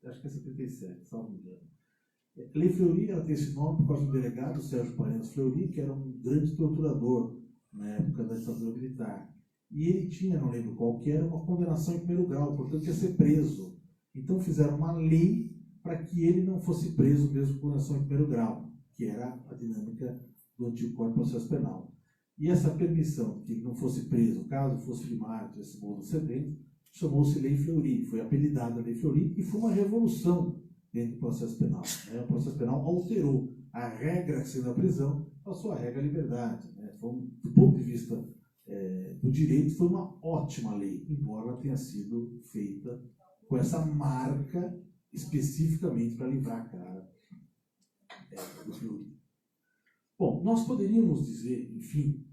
Acho que é 77, salvo engano. A Lei Fleury, ela tem esse nome por causa do delegado Sérgio Paredes Fleury, que era um grande torturador na época da ditadura militar. E ele tinha, não lembro qual que era, uma condenação em primeiro grau, portanto ia ser preso. Então fizeram uma lei para que ele não fosse preso mesmo com condenação em primeiro grau, que era a dinâmica do antigo Código de Processo Penal. E essa permissão que ele não fosse preso, caso fosse filmado, tivesse modo excedente, chamou-se Lei Fleury, foi apelidada Lei Fleury, e foi uma revolução dentro do processo penal. Né? O processo penal alterou a regra sendo a prisão, passou a regra a liberdade. Né? Do ponto de vista do direito, foi uma ótima lei, embora ela tenha sido feita com essa marca especificamente para livrar a cara do Fleury. Bom, nós poderíamos dizer, enfim,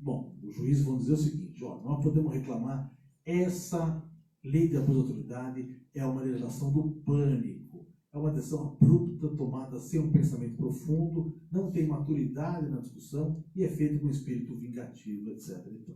os juízes vão dizer o seguinte, nós podemos reclamar, essa lei de abuso de autoridade é uma legislação do pânico, é uma decisão abrupta, tomada sem um pensamento profundo, não tem maturidade na discussão e é feita com espírito vingativo, etc. Então,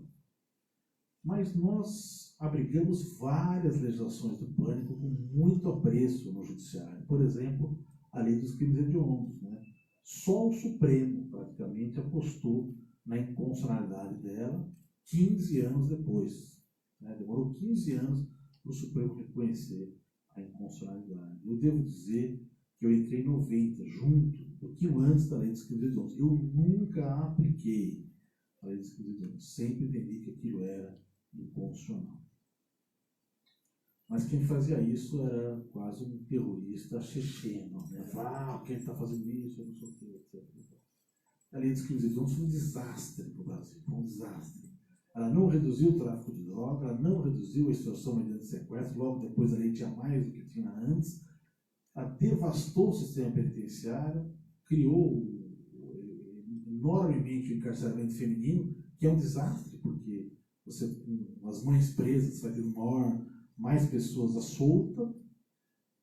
mas nós abrigamos várias legislações do pânico com muito apreço no judiciário. Por exemplo, a lei dos crimes hediondos. Né? Só o Supremo, praticamente, apostou na inconstitucionalidade dela 15 anos depois. Né? Demorou 15 anos para o Supremo reconhecer a inconstitucionalidade. Eu devo dizer que eu entrei em 90, junto um pouquinho antes da lei dos crimes hediondos. Eu nunca apliquei a lei dos crimes hediondos. Sempre entendi que aquilo era inconstitucional. Mas quem fazia isso era quase um terrorista checheno, né? Quem está fazendo isso, eu não sei o que, etc. A lei dos crimes hediondos foi um desastre para o Brasil, foi um desastre. Ela não reduziu o tráfico de droga, ela não reduziu a extorsão mediante sequestro, logo depois a lei tinha mais do que tinha antes, ela devastou o sistema penitenciário, criou enormemente o encarceramento feminino, que é um desastre, porque você, com as mães presas, você vai ter mais pessoas à solta,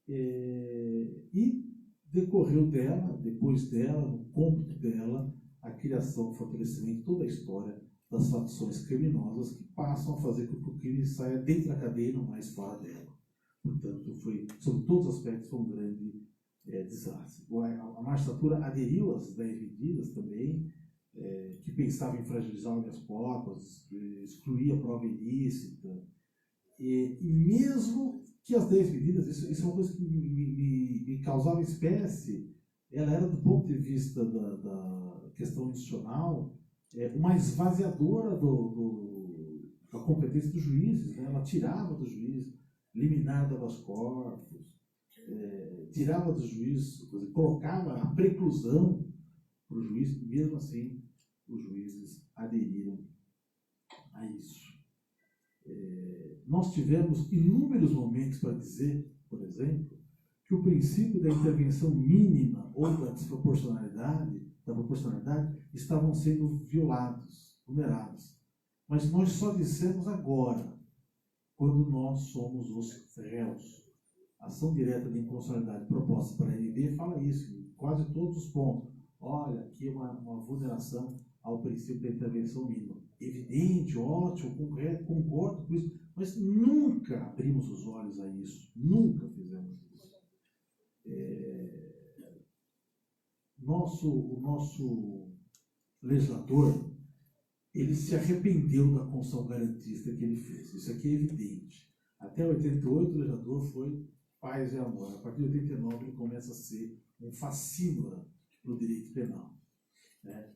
e decorreu dela, depois dela, no cômputo dela, a criação, o fortalecimento de toda a história das facções criminosas que passam a fazer com que o crime saia dentro da cadeia e não mais fora dela. Portanto, sobre todos os aspectos, foi um grande desastre. A magistratura aderiu às 10 medidas também, que pensava em fragilizar as corpos, excluir a prova ilícita, e mesmo que as 10 medidas, isso é uma coisa que me causava espécie, ela era, do ponto de vista da questão institucional, uma esvaziadora da competência dos juízes, né? Ela tirava do juiz liminar de habeas corpus, tirava do juiz, colocava a preclusão para o juiz, e mesmo assim os juízes aderiram a isso. Nós tivemos inúmeros momentos para dizer, por exemplo, que o princípio da intervenção mínima ou da desproporcionalidade, da proporcionalidade, estavam sendo violados, vulnerados. Mas nós só dissemos agora, quando nós somos os réus. A ação direta de inconstitucionalidade proposta para a ANB fala isso, em quase todos os pontos. Olha, aqui é uma vulneração ao princípio da intervenção mínima. Evidente, ótimo, concordo com isso, mas nunca abrimos os olhos a isso, nunca fizemos isso. O nosso legislador, ele se arrependeu da Constituição garantista que ele fez, isso aqui é evidente. Até 88 o legislador foi paz e amor, a partir de 89 ele começa a ser um facínora no direito penal. Né?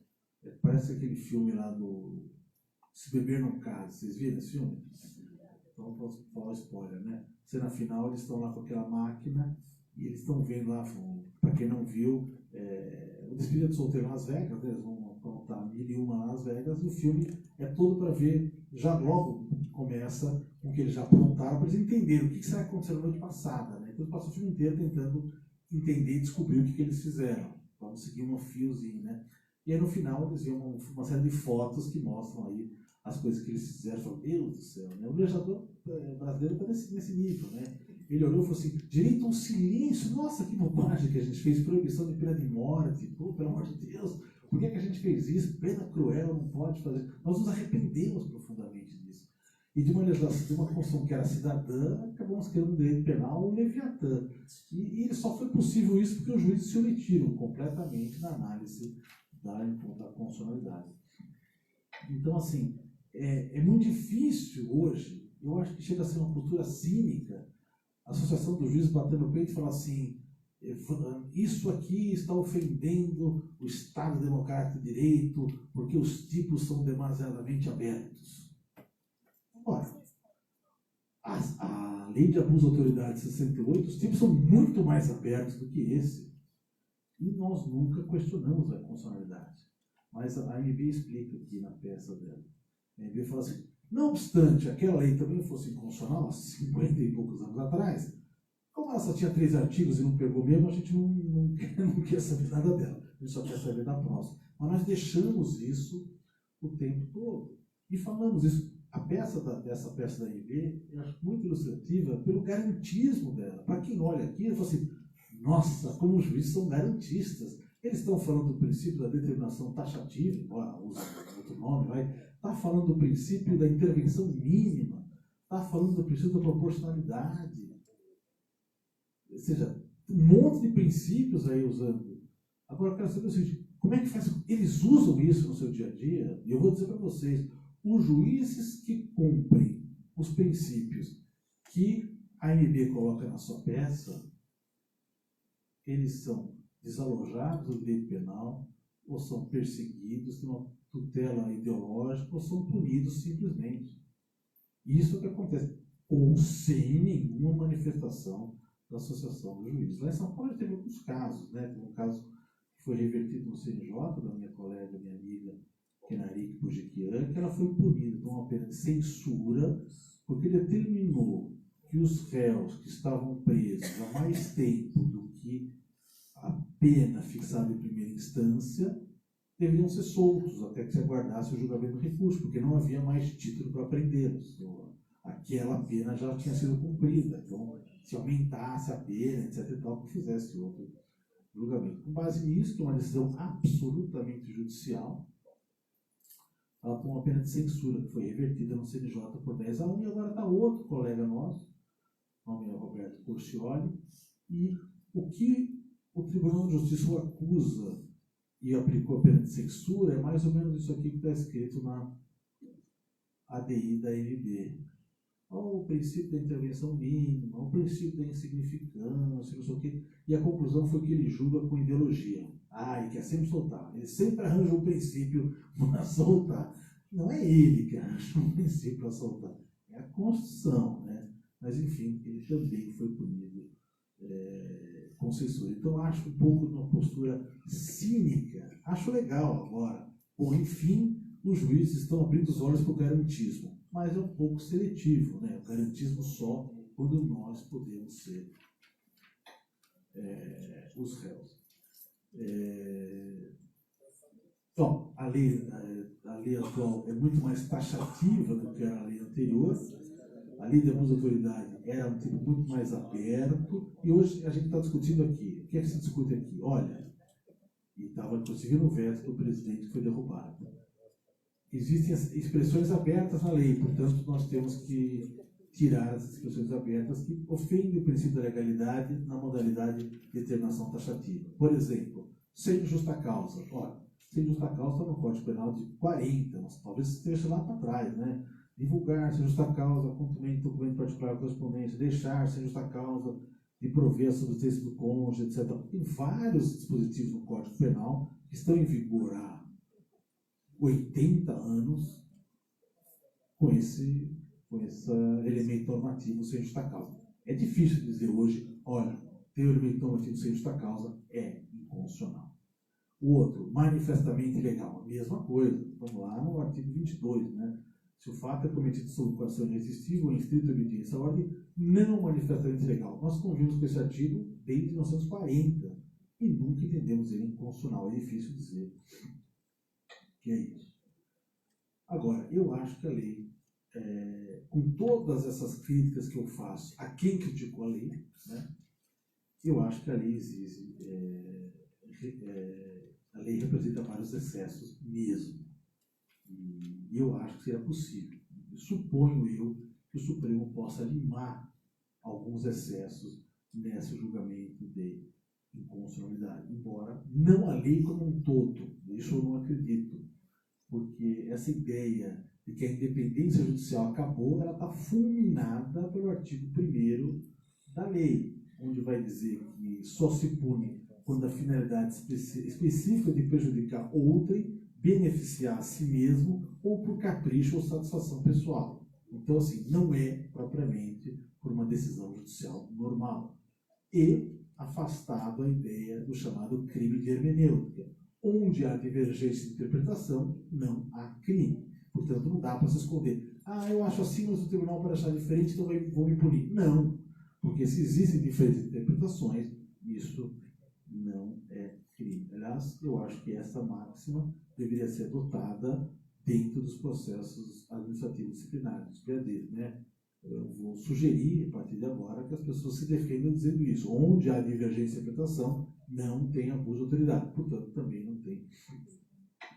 Parece aquele filme lá do Se Beber Não Case. Vocês viram esse filme? Então, posso falar spoiler, né? Cena final, eles estão lá com aquela máquina e eles estão vendo lá, para quem não viu, o Despedida de Solteiro em Las Vegas, né? Eles vão aprontar 1001 lá em Las Vegas, e o filme é todo para ver, já logo começa com o que eles já aprontaram, para eles entenderem o que será que aconteceu na noite passada, né? Então, eles passam o filme inteiro tentando entender e descobrir o que eles fizeram. Vamos seguir um fiozinho, né? E aí no final eles viam uma série de fotos que mostram aí as coisas que eles fizeram. Falam, meu Deus do céu, né? O legislador brasileiro está nesse nível, né? Ele olhou e falou assim, direito ao silêncio, nossa, que bobagem que a gente fez, proibição de pena de morte, pô, pelo amor de Deus, por que a gente fez isso? Pena cruel, não pode fazer. Nós nos arrependemos profundamente disso. E de uma legislação, de uma Constituição que era cidadã, acabamos criando um direito penal, um leviatã. E só foi possível isso porque os juízes se omitiram completamente na análise da constitucionalidade. Então, assim, é muito difícil hoje, eu acho que chega a ser uma cultura cínica, a Associação dos Juízes bater no peito e falar assim, isso aqui está ofendendo o Estado Democrático de Direito, porque os tipos são demasiadamente abertos. Ora, a Lei de Abuso de Autoridade 68, os tipos são muito mais abertos do que esse. E nós nunca questionamos a constitucionalidade. Mas a ANB explica aqui na peça dela. A ANB fala assim, não obstante aquela lei também fosse inconstitucional, há 50 e poucos anos atrás, como ela só tinha 3 artigos e não pegou mesmo, a gente não quer saber nada dela. A gente só quer saber da próxima. Mas nós deixamos isso o tempo todo. E falamos isso. Essa peça da ANB, eu acho muito ilustrativa pelo garantismo dela. Para quem olha aqui, ele fala assim, nossa, como os juízes são garantistas. Eles estão falando do princípio da determinação taxativa, embora use outro nome, está falando do princípio da intervenção mínima, está falando do princípio da proporcionalidade. Ou seja, um monte de princípios aí usando. Agora eu quero saber o seguinte, como é que faz? Eles usam isso no seu dia a dia? E eu vou dizer para vocês, os juízes que cumprem os princípios que a ANB coloca na sua peça, eles são desalojados do direito penal, ou são perseguidos, têm uma tutela ideológica, ou são punidos simplesmente. Isso é o que acontece, ou sem nenhuma manifestação da Associação dos Juízes. Lá em São Paulo teve alguns casos, né? Teve um caso que foi revertido no CNJ, da minha colega, minha amiga, Kenarique Pujiquian, que ela foi punida com uma pena de censura, porque determinou que os réus que estavam presos há mais tempo do que a pena fixada em primeira instância deveriam ser soltos até que se aguardasse o julgamento do recurso, porque não havia mais título para prendê-los. Aquela pena já tinha sido cumprida. Então, se aumentasse a pena, etc. e tal, que fizesse outro julgamento. Com base nisso, que é uma decisão absolutamente judicial, ela tomou uma pena de censura, que foi revertida no CNJ por 10-1, e agora está outro colega nosso, o nome é Roberto Corcioli, e o que o Tribunal de Justiça o acusa e aplicou a pena de censura é mais ou menos isso aqui que está escrito na ADI da ANB. O princípio da intervenção mínima, o princípio da insignificância, não sei o quê. E a conclusão foi que ele julga com ideologia. Ele quer sempre soltar. Ele sempre arranja um princípio para soltar. Não é ele que arranja um princípio para soltar. É a Constituição, né? Mas, enfim, ele também foi punido com censura. Então, acho um pouco de uma postura cínica. Acho legal agora. Bom, enfim, os juízes estão abrindo os olhos para o garantismo. Mas é um pouco seletivo, né? O garantismo só quando nós podemos ser os réus. Então, a lei atual é muito mais taxativa do que a lei anterior. A lei de abuso de autoridade era um tipo muito mais aberto. E hoje a gente está discutindo aqui. O que é que se discute aqui? Olha, e estava inclusive no veto do presidente que foi derrubado. Existem expressões abertas na lei, portanto, nós temos que tirar as expressões abertas que ofendem o princípio da legalidade na modalidade de determinação taxativa. Por exemplo, sem justa causa. Ora, sem justa causa está no Código Penal de 40, mas talvez esteja lá para trás, né? Divulgar sem justa causa, documento particular de correspondência, deixar sem justa causa de prover a subsistência do cônjuge, etc. Tem vários dispositivos no Código Penal que estão em vigor há 80 anos com esse elemento normativo sem justa causa. É difícil dizer hoje, olha, ter o elemento normativo sem justa causa é inconstitucional. O outro, manifestamente ilegal, a mesma coisa. Vamos lá no artigo 22, né? Se o fato é cometido sob coação irresistível ou em estrita obediência à ordem, não manifestamente ilegal. Nós convivemos com esse artigo desde 1940 e nunca entendemos ele inconstitucional. É difícil dizer que é isso. Agora, eu acho que a lei, com todas essas críticas que eu faço a quem criticou a lei, né, eu acho que a lei exige, a lei representa vários excessos mesmo. E eu acho que seria possível. Suponho eu que o Supremo possa limar alguns excessos nesse julgamento de inconstitucionalidade, embora não a lei como um todo. Isso eu não acredito. Porque essa ideia de que a independência judicial acabou, ela está fulminada pelo artigo 1º da lei, onde vai dizer que só se pune quando a finalidade específica de prejudicar outrem, beneficiar a si mesmo ou por capricho ou satisfação pessoal. Então, assim, não é propriamente por uma decisão judicial normal. E afastado a ideia do chamado crime de hermenêutica. Onde há divergência de interpretação, não há crime. Portanto, não dá para se esconder. Eu acho assim, mas o tribunal pode achar diferente, então vou me punir. Não, porque se existem diferentes interpretações, isso não é crime. Aliás, eu acho que essa máxima deveria ser adotada dentro dos processos administrativos disciplinares, dos PADs, né? Eu vou sugerir, a partir de agora, que as pessoas se defendam dizendo isso. Onde há divergência de interpretação, não tem abuso de autoridade. Portanto, também não tem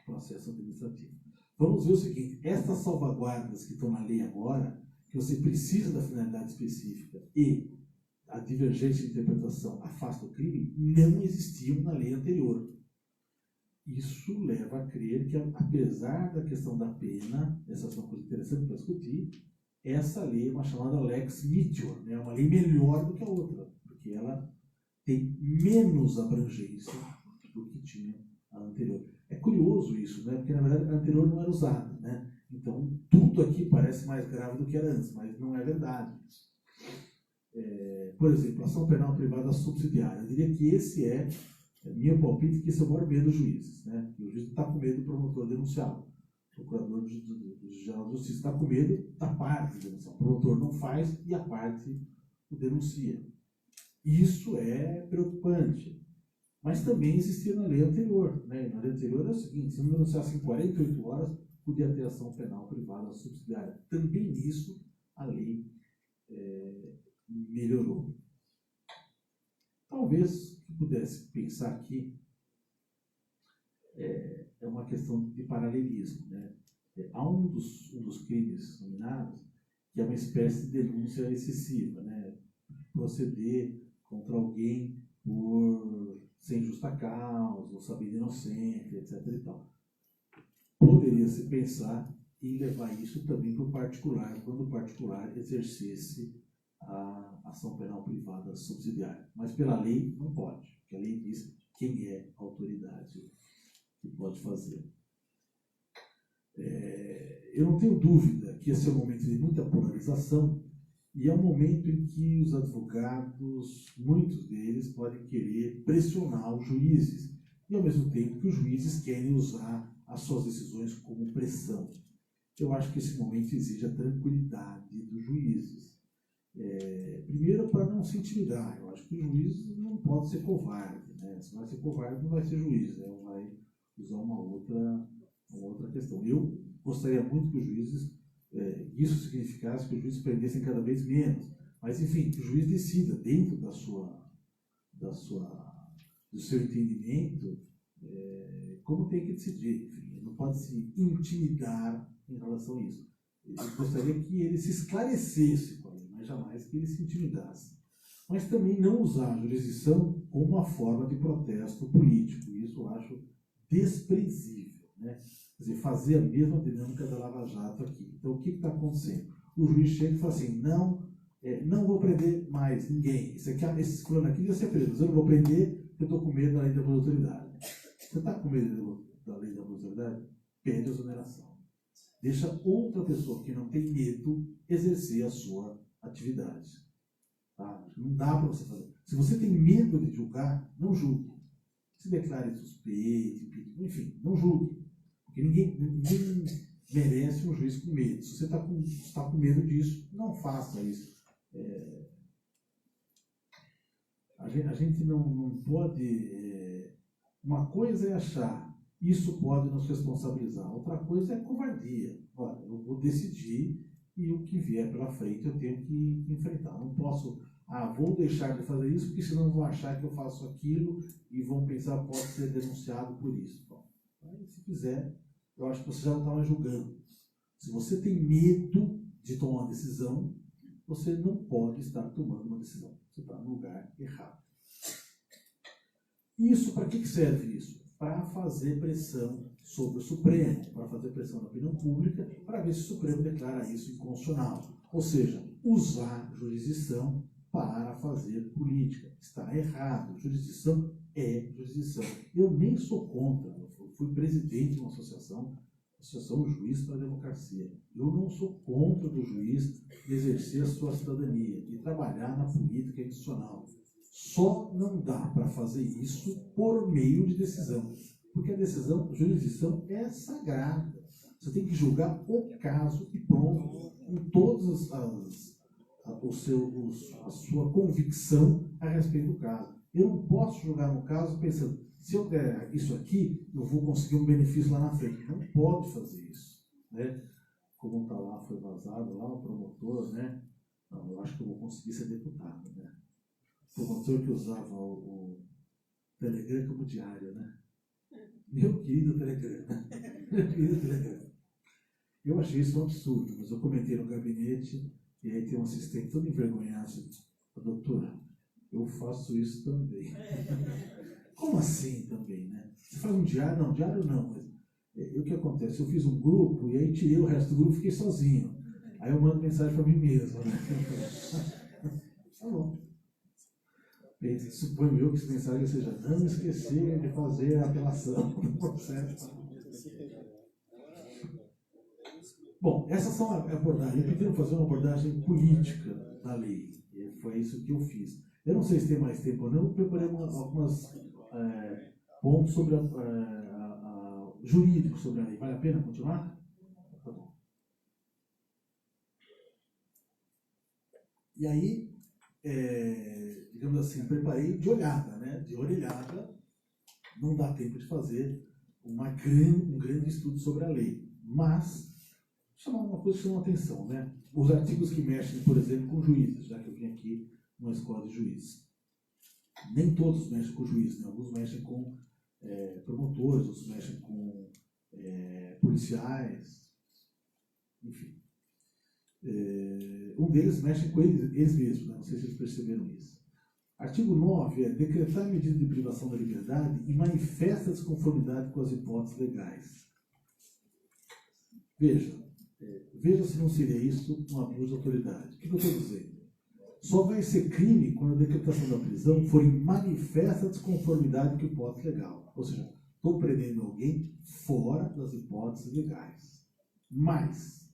processo administrativo. Vamos ver o seguinte, estas salvaguardas que estão na lei agora, que você precisa da finalidade específica e a divergência de interpretação afasta o crime, não existiam na lei anterior. Isso leva a crer que, apesar da questão da pena, essa é uma coisa interessante para discutir, essa lei é uma chamada Lex Meteor, né? É uma lei melhor do que a outra, porque ela tem menos abrangência do que tinha a anterior. É curioso isso, né? Porque na verdade a anterior não era usada, né? Então tudo aqui parece mais grave do que era antes, mas não é verdade. Por exemplo, ação penal privada subsidiária. Eu diria que esse é meu palpite, que esse é o maior medo dos juízes, né? O juiz não está com medo do promotor denunciá-lo. O procurador-geral de justiça está com medo da parte de denunciar. O promotor não faz e a parte o denuncia. Isso é preocupante. Mas também existia na lei anterior, né? Na lei anterior é o seguinte: se não denunciasse em 48 horas, podia ter ação penal privada subsidiária. Também nisso a lei melhorou. Talvez que pudesse pensar aqui é uma questão de paralelismo, né? Há um dos crimes nominados que é uma espécie de denúncia excessiva, né? Proceder contra alguém sem justa causa, ou saber inocente, etc. e tal. Poderia-se pensar em levar isso também para o particular, quando o particular exercesse a ação penal privada subsidiária. Mas pela lei não pode, porque a lei diz quem é a autoridade que pode fazer. Eu não tenho dúvida que esse é um momento de muita polarização e é um momento em que os advogados, muitos deles, podem querer pressionar os juízes e ao mesmo tempo que os juízes querem usar as suas decisões como pressão. Eu acho que esse momento exige a tranquilidade dos juízes. Primeiro, para não se intimidar. Eu acho que o juiz não pode ser covarde, né? Se vai ser covarde, não vai ser juiz, né? Vai usar uma outra questão. Eu gostaria muito que os juízes, isso significasse que os juízes prendessem cada vez menos. Mas, enfim, que o juiz decida dentro do seu entendimento como tem que decidir. Enfim, ele não pode se intimidar em relação a isso. Eu gostaria que ele se esclarecesse com a lei, mas jamais que ele se intimidasse. Mas também não usar a jurisdição como uma forma de protesto político. Isso eu acho desprezível, né? Quer dizer, fazer a mesma dinâmica da Lava Jato aqui. Então, o que está acontecendo? O juiz chega e fala assim: não vou prender mais ninguém. Esse fulano aqui já ser preso, mas eu não vou prender porque eu estou com medo da lei da abuso de autoridade. Você está com medo da lei da abuso de autoridade? Pede a exoneração. Deixa outra pessoa que não tem medo exercer a sua atividade. Tá? Não dá para você fazer. Se você tem medo de julgar, não julgue. Se declare suspeito, enfim, não julgue. Porque ninguém merece um juiz com medo. Se você está com medo disso, não faça isso. A gente não pode... uma coisa é achar, isso pode nos responsabilizar. Outra coisa é covardia. Olha, eu vou decidir e o que vier pela frente eu tenho que enfrentar. Não posso, vou deixar de fazer isso porque senão vão achar que eu faço aquilo e vão pensar que pode ser denunciado por isso. Bom, aí, se fizer, eu acho que você já não está mais julgando. Se você tem medo de tomar uma decisão, você não pode estar tomando uma decisão. Você está no lugar errado. Isso, para que serve isso? Para fazer pressão sobre o Supremo, para fazer pressão na opinião pública, para ver se o Supremo declara isso inconstitucional. Ou seja, usar jurisdição para fazer política. Está errado. Jurisdição é jurisdição. Eu nem sou contra. Eu fui presidente de uma associação Juiz para a Democracia. Eu não sou contra do juiz exercer a sua cidadania e trabalhar na política institucional. Só não dá para fazer isso por meio de decisão. Porque a jurisdição é sagrada. Você tem que julgar o caso e pronto, com todas a sua convicção a respeito do caso. Eu não posso julgar no caso pensando, se eu der isso aqui, eu vou conseguir um benefício lá na frente. Não pode fazer isso, né? Como está lá, foi vazado lá, o promotor, né? Não, eu acho que eu vou conseguir ser deputado, né? O promotor que usava o Telegram como diário, né? Meu querido Telegram, né? Meu querido Telegram. Eu achei isso um absurdo, mas eu comentei no gabinete e aí tem um assistente todo envergonhado assim, doutora, eu faço isso também. Como assim também, né? Você faz um diário? Não, diário não. Mas o que acontece? Eu fiz um grupo e aí tirei o resto do grupo e fiquei sozinho. Aí eu mando mensagem para mim mesmo, né? Tá bom. Suponho eu que essa mensagem seja não esquecer de fazer a apelação do processo. Bom, essas são abordagens. Me pediram fazer uma abordagem política da lei. E foi isso que eu fiz. Eu não sei se tem mais tempo ou não, eu preparei alguns pontos sobre jurídicos sobre a lei. Vale a pena continuar? Tá bom. E aí, digamos assim, preparei de olhada, né? De orelhada. Não dá tempo de fazer um grande estudo sobre a lei. Mas chamar uma coisa que chama atenção, né? Os artigos que mexem, por exemplo, com juízes, já que eu vim aqui numa escola de juízes. Nem todos mexem com juízes, né? Alguns mexem com promotores, outros mexem com policiais, enfim. Um deles mexe com eles mesmos, né? Não sei se vocês perceberam isso. Artigo 9 é decretar medida de privação da liberdade e manifesta desconformidade com as hipóteses legais. Veja se não seria isso um abuso de autoridade. O que eu estou dizendo? Só vai ser crime quando a decretação da prisão for em manifesta desconformidade com a hipótese legal. Ou seja, estou prendendo alguém fora das hipóteses legais. Mas,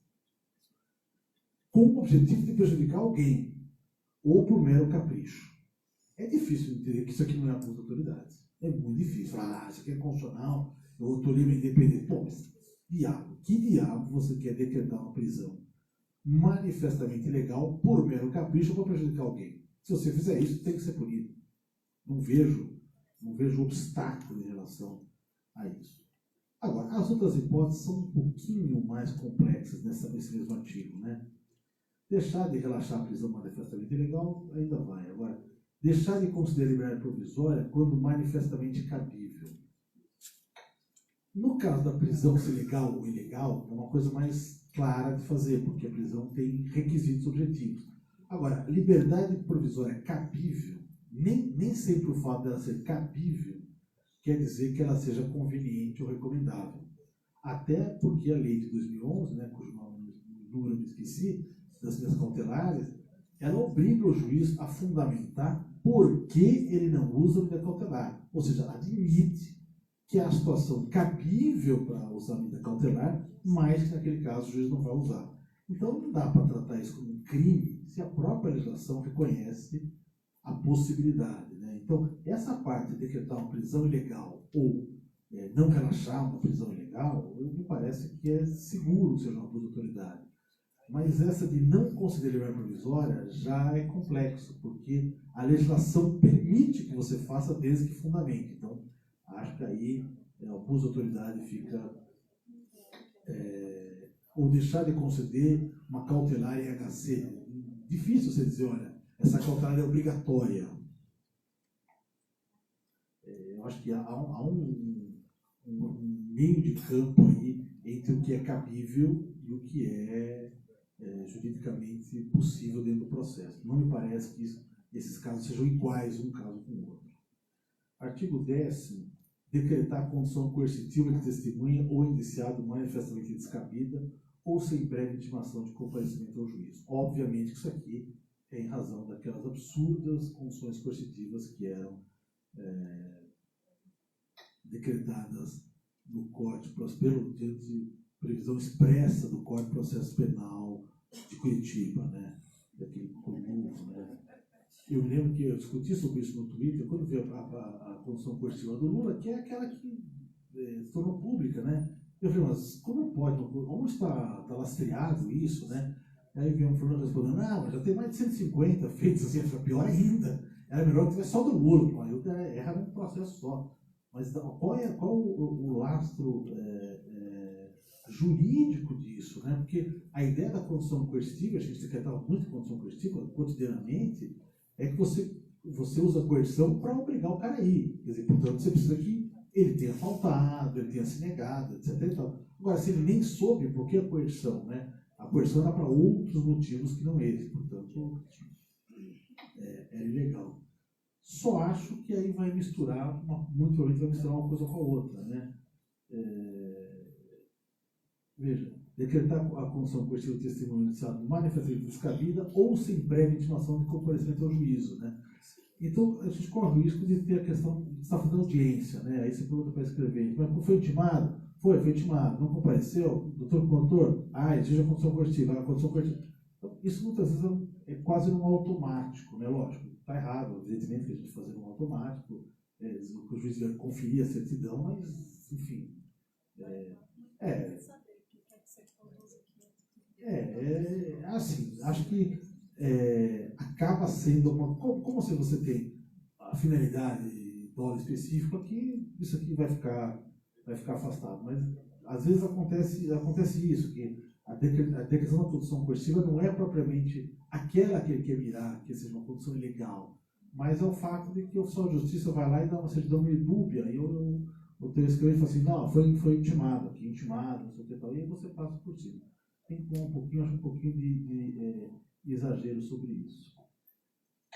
com o objetivo de prejudicar alguém, ou por mero capricho. É difícil entender que isso aqui não é abuso de autoridade. É muito difícil. Isso aqui é constitucional, eu estou livre e independente. Pô, mas que diabo você quer decretar uma prisão manifestamente ilegal por mero capricho para prejudicar alguém? Se você fizer isso, tem que ser punido. Não vejo obstáculo em relação a isso. Agora, as outras hipóteses são um pouquinho mais complexas nesse mesmo artigo, né? Deixar de relaxar a prisão manifestamente ilegal ainda vai. Agora, deixar de considerar liberdade provisória quando manifestamente cabível. No caso da prisão ser legal ou ilegal, é uma coisa mais clara de fazer, porque a prisão tem requisitos objetivos. Agora, liberdade provisória cabível, nem sempre o fato dela ser cabível quer dizer que ela seja conveniente ou recomendável. Até porque a lei de 2011, né, cujo número eu me esqueci, das medidas cautelares, ela obriga o juiz a fundamentar por que ele não usa a medida cautelar. Ou seja, admite que há a situação cabível para usar a medida cautelar, mas que naquele caso o juiz não vai usar. Então não dá para tratar isso como um crime se a própria legislação reconhece a possibilidade, né? Então, essa parte de decretar uma prisão ilegal ou não relaxar uma prisão ilegal, me parece que é seguro, seja uma abuso de autoridade. Mas essa de não considerar liberdade provisória já é complexo, porque a legislação permite que você faça desde que fundamente. Então, acho que aí o abuso de autoridade fica... ou deixar de conceder uma cautelar em HC. Difícil você dizer, olha, essa cautelar é obrigatória. Eu acho que há um meio de campo aí entre o que é cabível e o que é juridicamente possível dentro do processo. Não me parece que esses casos sejam iguais um caso com o outro. Artigo 10º. Decretar condição coercitiva de testemunha ou indiciado manifestamente descabida ou sem prévia intimação de comparecimento ao juízo. Obviamente que isso aqui é em razão daquelas absurdas condições coercitivas que eram decretadas no Código pelo de previsão expressa do Código de Processo Penal de Curitiba, né? Daquele novo, né? Eu me lembro que eu discuti sobre isso no Twitter, quando vi a condição coercitiva do Lula, que é aquela que se tornou pública, né? Eu falei, mas como pode? Onde está lastreado isso, né? Aí veio um fulano respondendo, não, mas já tem mais de 150 feitos assim, pior ainda. Era melhor que tivesse só do Lula, pô, aí era um processo só. Mas qual o lastro jurídico disso, né? Porque a ideia da condição coercitiva, a gente decretava muito condição coercitiva cotidianamente, é que você usa a coerção para obrigar o cara a ir. Quer dizer, portanto, você precisa que ele tenha faltado, ele tenha se negado, etc. E tal. Agora, se ele nem soube por que a coerção, né? A coerção era para outros motivos que não esse, portanto, é ilegal. Só acho que aí vai misturar, muito provavelmente vai misturar uma coisa com a outra, né? Veja, decretar a condição coercitiva do testemunho iniciado manifestamente descabida ou sem prévia intimação de comparecimento ao juízo, né? Então, a gente corre o risco de ter a questão, você está fazendo audiência, né? Aí você pergunta para escrever, mas foi intimado? Foi intimado. Não compareceu? Doutor promotor? Exige a condição coercitiva. A condição coercitiva. Então, isso muitas vezes quase num automático, né? Lógico, está errado, evidentemente que a gente fazer um automático, o juiz ia conferir a certidão, mas, enfim. Assim, acho que acaba sendo como se você tem a finalidade dólar específico aqui, isso aqui vai ficar afastado. Mas às vezes acontece isso, que a decretação da condição coerciva não é propriamente aquela que ele quer mirar, que seja uma condição ilegal, mas é o fato de que o oficial de justiça vai lá e dá uma certidão meio dúbia, e o teu escreve e fala assim, não, foi intimado aqui, não sei o que tal, e aí você passa por cima. Tem que ter um pouquinho de exagero sobre isso.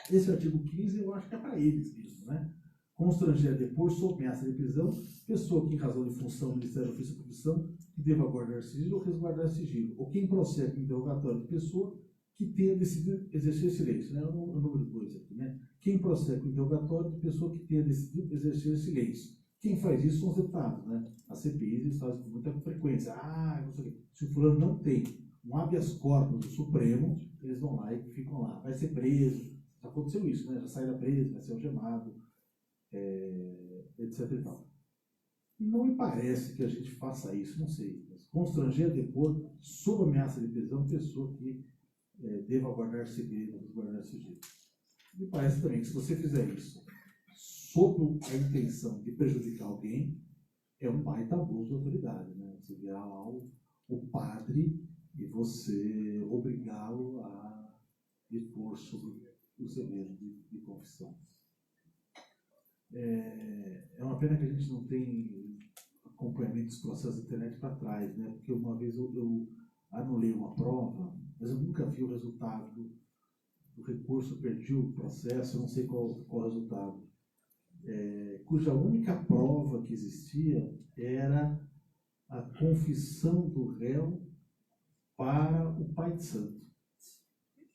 Esse artigo 15 eu acho que é para eles mesmo, né? Constranger a depor sob ameaça de prisão pessoa que, em razão de função, ministério, ofício ou profissão, que deva guardar sigilo ou resguardar sigilo, ou quem procede com interrogatório de pessoa que tenha decidido exercer silêncio, né? O número 2 aqui, né? Quem procede com interrogatório de pessoa que tenha decidido exercer silêncio. Quem faz isso são os deputados, né? As CPIs eles fazem com muita frequência. Não sei o quê. Se o fulano não tem um habeas corpus do Supremo, eles vão lá e ficam lá. Vai ser preso. Já aconteceu isso, né? Já sai da presa, vai ser algemado, etc. E tal. Não me parece que a gente faça isso, não sei. Constranger a depor, sob ameaça de prisão, pessoa que deva guardar segredo, guardar sigilo. Me parece também que se você fizer isso sob a intenção de prejudicar alguém, é um baita abuso de autoridade, né? Você virar lá o padre e você obrigá-lo a depor sobre o segredo de confissão. É uma pena que a gente não tem acompanhamento dos processos da internet para trás, né? Porque uma vez eu anulei uma prova, mas eu nunca vi o resultado do recurso, perdi o processo, eu não sei qual o resultado. Cuja única prova que existia era a confissão do réu para o pai de santo.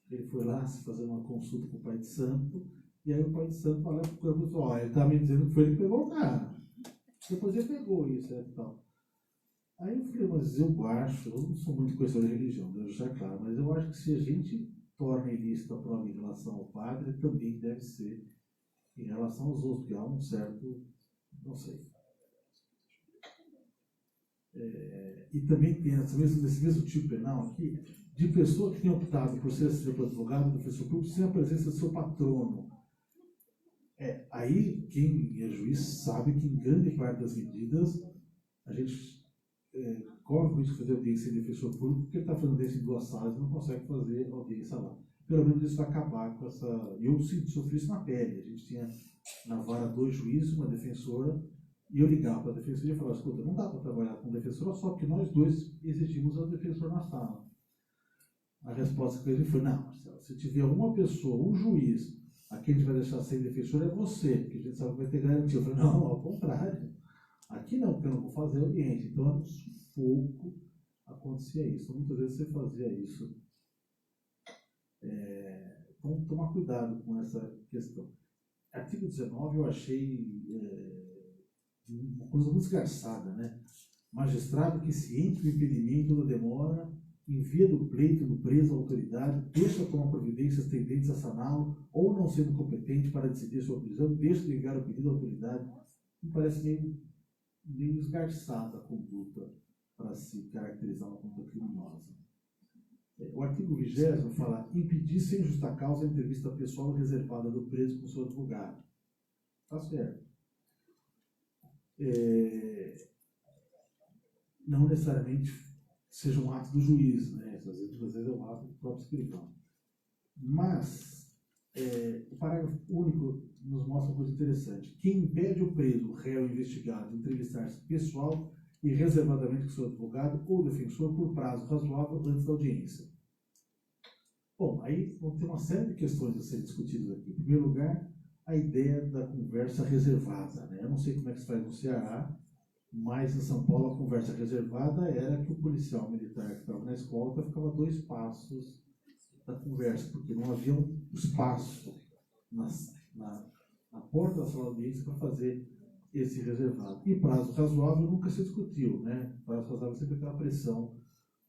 Ele foi lá se fazer uma consulta com o pai de santo, e aí o pai de santo falou para o cara, ele está me dizendo que foi ele que pegou o cara. Depois ele pegou isso e tal. Aí eu falei, mas eu acho, eu não sou muito conhecedor de religião, devo deixar claro, mas eu acho que se a gente torna ilícito a prova em relação ao padre, também deve ser em relação aos outros, porque há um certo, não sei. E também tem nesse mesmo tipo penal aqui, de pessoa que tem optado por ser advogado, professor público, sem a presença do seu patrono. Aí, quem é juiz sabe que em grande parte das medidas a gente corre o risco de fazer audiência em defensor público, porque ele está fazendo audiência em 2 salas e não consegue fazer audiência lá. Pelo menos isso vai acabar com essa. Eu sofri isso na pele. A gente tinha na vara 2 juízes, uma defensora, e eu ligava para a defensora e falava: escuta, não dá para trabalhar com defensora só porque nós dois exigimos a defensora na sala. A resposta que ele foi: não, Marcelo, se tiver uma pessoa, um juiz, a quem a gente vai deixar sem defensor é você, porque a gente sabe que vai ter garantia. Eu falei: não, ao contrário. Aqui não, porque eu não vou fazer audiência. Então, era um sufoco, acontecia isso. Muitas vezes você fazia isso. Então, tomar cuidado com essa questão. Artigo 19 eu achei uma coisa muito esgarçada, né? Magistrado que, ciente do impedimento da demora, envia do pleito do preso à autoridade, deixa tomar providências tendentes a saná-lo, ou não sendo competente para decidir sua prisão, deixa de enviar o pedido à autoridade. Me parece meio esgarçada a conduta para se caracterizar uma conduta criminosa. O artigo 20º fala: impedir sem justa causa a entrevista pessoal reservada do preso com seu advogado. Está certo. Não necessariamente seja um ato do juiz, né? Às vezes é um ato do próprio escrivão. Mas o parágrafo único nos mostra uma coisa interessante. Quem impede o preso, o réu investigado, de entrevistar-se pessoal e reservadamente com seu advogado ou defensor por prazo razoável antes da audiência. Bom, aí vão ter uma série de questões a serem discutidas aqui. Em primeiro lugar, a ideia da conversa reservada, né? Eu não sei como é que se faz no Ceará, mas em São Paulo a conversa reservada era que o policial militar que estava na escolta ficava 2 passos da conversa, porque não havia um espaço na porta da sala de audiência para fazer esse reservado. E prazo razoável nunca se discutiu, né? Prazo razoável sempre aquela pressão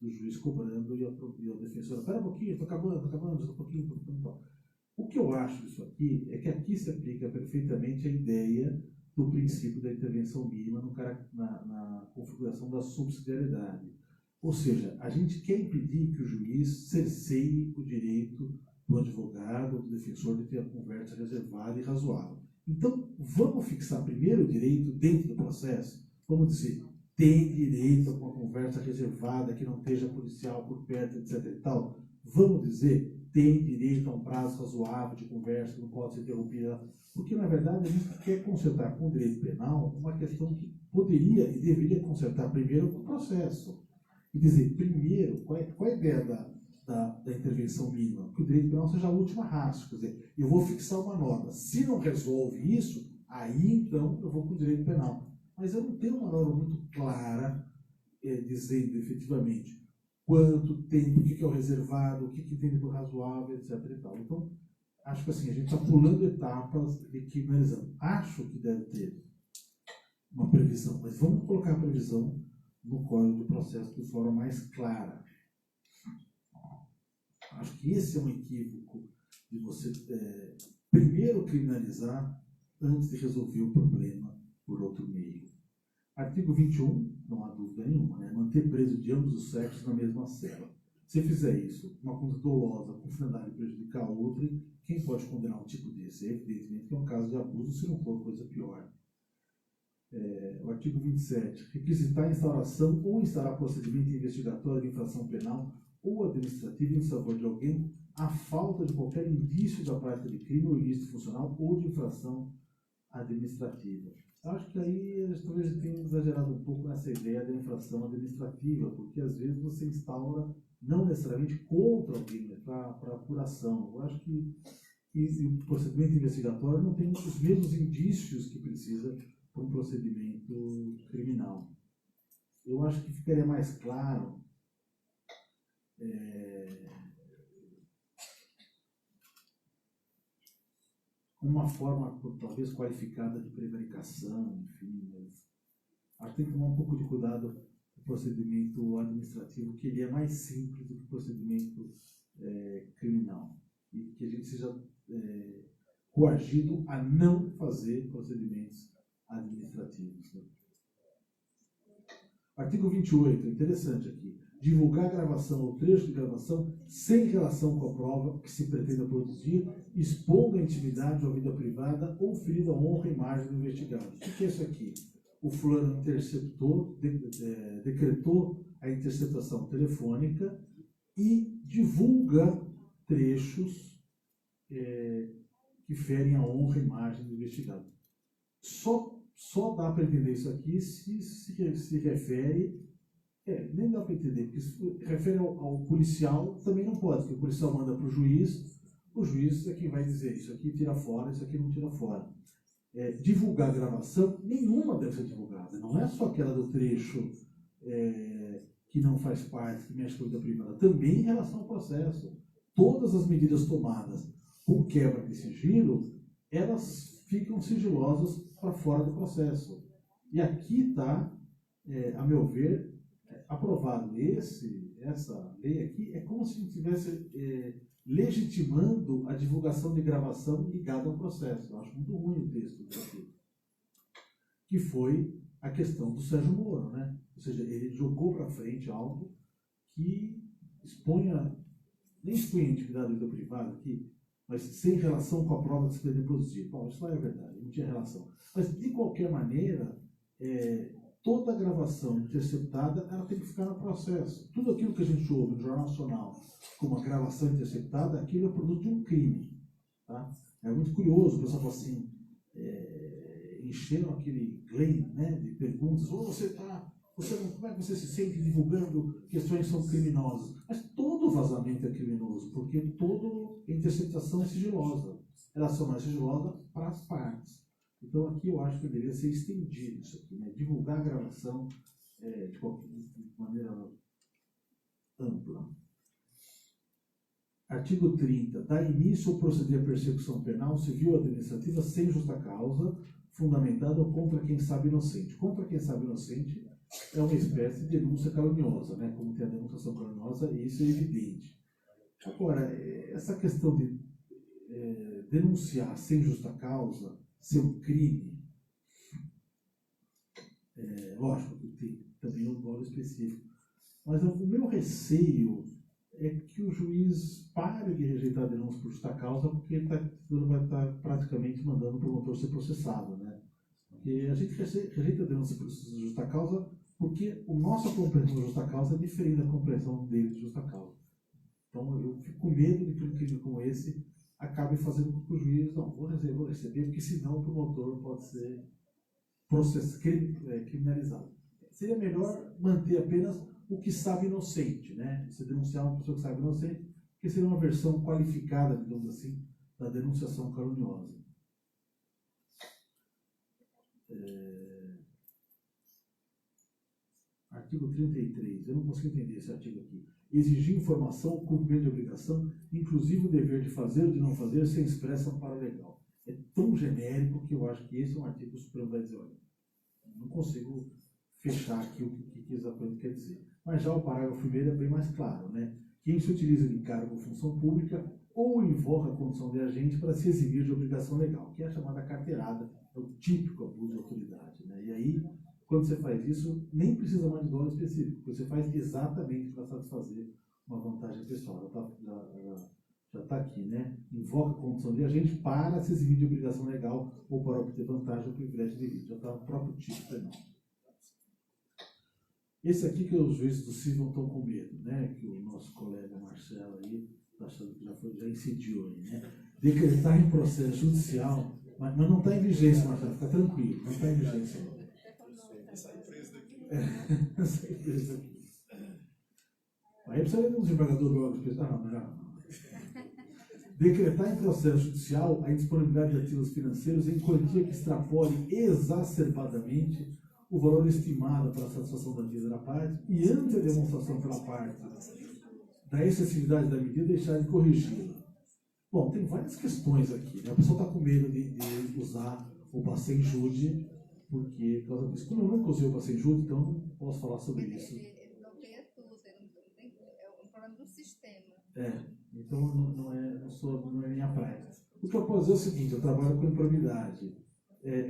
do juiz cobrando e a defensora, espera um pouquinho, estou acabando, só um pouquinho. O que eu acho disso aqui é que aqui se aplica perfeitamente a ideia do princípio da intervenção mínima na configuração da subsidiariedade. Ou seja, a gente quer impedir que o juiz cerceie o direito do advogado, do defensor, de ter a conversa reservada e razoável. Então, vamos fixar primeiro o direito dentro do processo? Vamos dizer, tem direito a uma conversa reservada, que não esteja policial por perto, etc. e tal. Vamos dizer, tem direito a um prazo razoável de conversa, que não pode ser interrompida. Porque, na verdade, a gente quer consertar com o direito penal uma questão que poderia e deveria consertar primeiro com o processo. E dizer, primeiro, qual é a ideia da intervenção mínima? Que o direito penal seja a última ratio. Quer dizer, eu vou fixar uma norma. Se não resolve isso, aí então eu vou para o direito penal. Mas eu não tenho uma norma muito clara dizendo efetivamente quanto tempo, o que é o reservado, o que tem do razoável, etc. E tal. Então, acho que assim, a gente está pulando etapas de criminalizando. Acho que deve ter uma previsão, mas vamos colocar a previsão no Código do Processo de forma mais clara. Acho que esse é um equívoco de você primeiro criminalizar antes de resolver o problema por outro meio. Artigo 21, não há dúvida nenhuma, né? Manter preso de ambos os sexos na mesma cela. Se fizer isso, uma conduta dolosa com finalidade de prejudicar o outro, quem pode condenar um tipo desse? É evidentemente que é um caso de abuso, se não for coisa pior. O artigo 27. Requisitar a instauração ou instaurar procedimento investigatório de infração penal ou administrativa em favor de alguém à falta de qualquer indício da prática de crime ou ilícito funcional ou de infração administrativa. Eu acho que aí talvez tenha exagerado um pouco nessa ideia da infração administrativa, porque às vezes você instaura não necessariamente contra alguém, para apuração. Eu acho que o procedimento investigatório não tem os mesmos indícios que precisa para um procedimento criminal. Eu acho que ficaria mais claro uma forma talvez qualificada de prevaricação, enfim, mas acho que tem que tomar um pouco de cuidado com o procedimento administrativo, que ele é mais simples do que o procedimento criminal, e que a gente seja coagido a não fazer procedimentos administrativos. Né? Artigo 28, interessante aqui. Divulgar gravação ou trecho de gravação sem relação com a prova que se pretenda produzir, expondo a intimidade ou a vida privada ou ferindo a honra e imagem do investigado. O que é isso aqui? O fulano interceptou, decretou a interceptação telefônica e divulga trechos que ferem a honra e imagem do investigado. Só dá para entender isso aqui se refere... nem dá para entender, porque se refere ao policial, também não pode, porque o policial manda para o juiz é quem vai dizer isso aqui tira fora, isso aqui não tira fora. Divulgar a gravação, nenhuma deve ser divulgada, não é só aquela do trecho que não faz parte, que mexe com a vida privada, também em relação ao processo. Todas as medidas tomadas com quebra de sigilo, elas ficam sigilosas para fora do processo. E aqui está, a meu ver, aprovado essa lei aqui, é como se a gente estivesse legitimando a divulgação de gravação ligada ao processo. Eu acho muito ruim o texto aqui. Que foi a questão do Sérgio Moro, né? Ou seja, ele jogou para frente algo que nem expõe a intimidade da vida privada aqui, mas sem relação com a prova que se pretende produzir. Bom, isso não é verdade, não tinha relação. Mas, de qualquer maneira, toda gravação interceptada ela tem que ficar no processo. Tudo aquilo que a gente ouve no Jornal Nacional como uma gravação interceptada, aquilo é produto de um crime. Tá? É muito curioso, o pessoal fala assim, encheram aquele claim, né, de perguntas, como é que você se sente divulgando questões que são criminosas? Mas todo vazamento é criminoso, porque toda interceptação é sigilosa. Ela só não é sigilosa para as partes. Então aqui eu acho que deveria ser estendido isso aqui, né? Divulgar a gravação de maneira ampla. Artigo 30. Dá início ou proceder à persecução penal, civil ou administrativa sem justa causa, fundamentada contra quem sabe inocente. Contra quem sabe inocente é uma espécie de denúncia caluniosa, né? Como tem a denunciação caluniosa, e isso é evidente. Agora, essa questão de denunciar sem justa causa ser um crime, lógico que tem também um valor específico, mas o meu receio é que o juiz pare de rejeitar a denúncia por justa causa, porque ele vai estar praticamente mandando o promotor ser processado, né? Porque a gente rejeita a denúncia por justa causa porque a nossa compreensão de justa causa é diferente da compreensão dele de justa causa. Então eu fico com medo de que um crime como esse acabe fazendo com que o juiz, não, vou receber, porque senão o promotor pode ser criminalizado. Seria melhor manter apenas o que sabe inocente, né? Você denunciar uma pessoa que sabe inocente, que seria uma versão qualificada, digamos assim, da denunciação caluniosa. Artigo 33. Eu não consigo entender esse artigo aqui. Exigir informação ou cumprimento de obrigação, inclusive o dever de fazer ou de não fazer, sem expressa amparo legal. É tão genérico que eu acho que esse é um artigo que o Supremo vai dizer, olha, não consigo fechar aqui o que exatamente quer dizer. Mas já o parágrafo 1º é bem mais claro, né? Quem se utiliza de cargo ou função pública ou invoca a condição de agente para se eximir de obrigação legal, que é a chamada carteirada, é o típico abuso de autoridade, né? E aí, quando você faz isso, nem precisa mais de dolo específico, porque você faz exatamente para satisfazer uma vantagem pessoal. Já está aqui, né? Invoca a condição de agente para se eximir de obrigação legal ou para obter vantagem ou privilégio devido. Já está no próprio tipo penal. Esse aqui que os juízes do civil estão com medo, né? Que o nosso colega Marcelo aí está achando que já incidiu aí, né? Decretar em processo judicial, mas não está em vigência, Marcelo, fica tranquilo, não está em vigência. Essa empresa aqui. Aí precisa de um desembargador do órgão especial. Não. Decretar em processo judicial a indisponibilidade de ativos financeiros em quantia que extrapole exacerbadamente o valor estimado para a satisfação da dívida da parte e, ante a demonstração pela parte da excessividade da medida, deixar de corrigi-la. Bom, tem várias questões aqui, né? A pessoa está com medo de usar o passei jude, porque, por causa disso, como eu nunca usei o passei jude, então não posso falar sobre isso.
Ele não tem tudo, é um problema do sistema.
Então não é minha praia. O que eu posso dizer é o seguinte, eu trabalho com improbidade.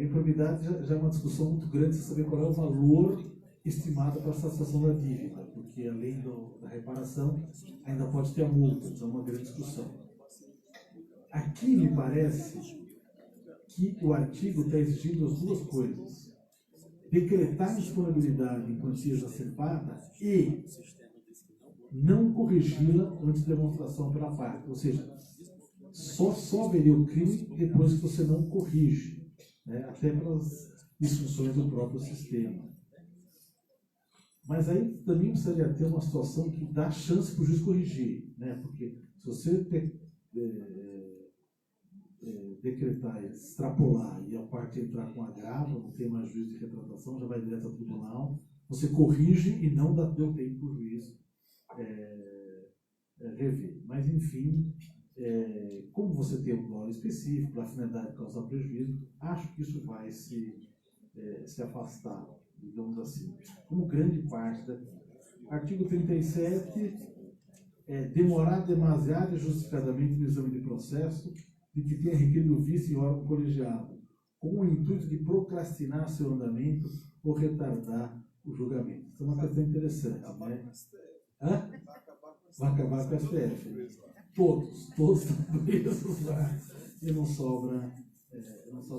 Improbidade já é uma discussão muito grande, você saber qual é o valor estimado para a satisfação da dívida, porque além da reparação, ainda pode ter a multa, então é uma grande discussão. Aqui me parece que o artigo está exigindo as duas coisas: decretar disponibilidade em quantia exacerbada e não corrigi-la antes de demonstração pela parte. Ou seja, só haveria o crime depois que você não corrige, né? Até pelas disfunções do próprio sistema. Mas aí também precisaria ter uma situação que dá chance para o juiz corrigir, né? Porque se você decretar, extrapolar e a parte entrar com agravo, não tem mais juiz de retratação, já vai direto ao tribunal, você corrige e não deu tempo para o juiz rever. Mas, enfim, como você tem um valor específico para a finalidade de causar prejuízo, acho que isso vai se afastar, digamos assim, como grande parte daqui. Artigo 37, demorar demasiado e justificadamente no exame de processo de que tenha requerido vista em órgão colegiado, com o intuito de procrastinar seu andamento ou retardar o julgamento. Isso é uma questão interessante, né? Vai acabar com a STF. Todos estão presos lá e não sobra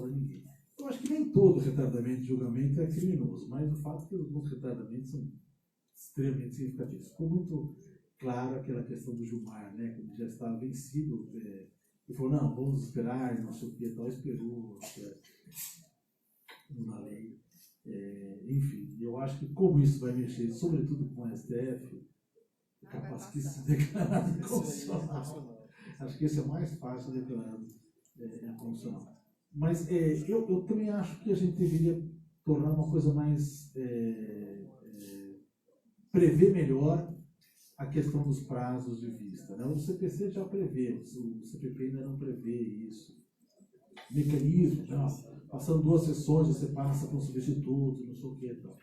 ninguém. Eu acho que nem todo retardamento de julgamento é criminoso, mas o fato é que os retardamentos são extremamente significativos. Ficou muito claro aquela questão do Gilmar, né? Quando já estava vencido, ele falou, não, vamos esperar, não sei o que, tal, esperou na lei. Enfim, eu acho que como isso vai mexer, sobretudo com o STF, é capaz que se declarar inconstitucional. Acho que esse é o mais fácil declarado inconstitucional. Mas eu também acho que a gente deveria tornar uma coisa mais prever melhor a questão dos prazos de vista, né? O CPC já prevê, o CPP ainda não prevê isso. Mecanismo, passando 2 sessões, você passa para um substituto, não sei o que. Então,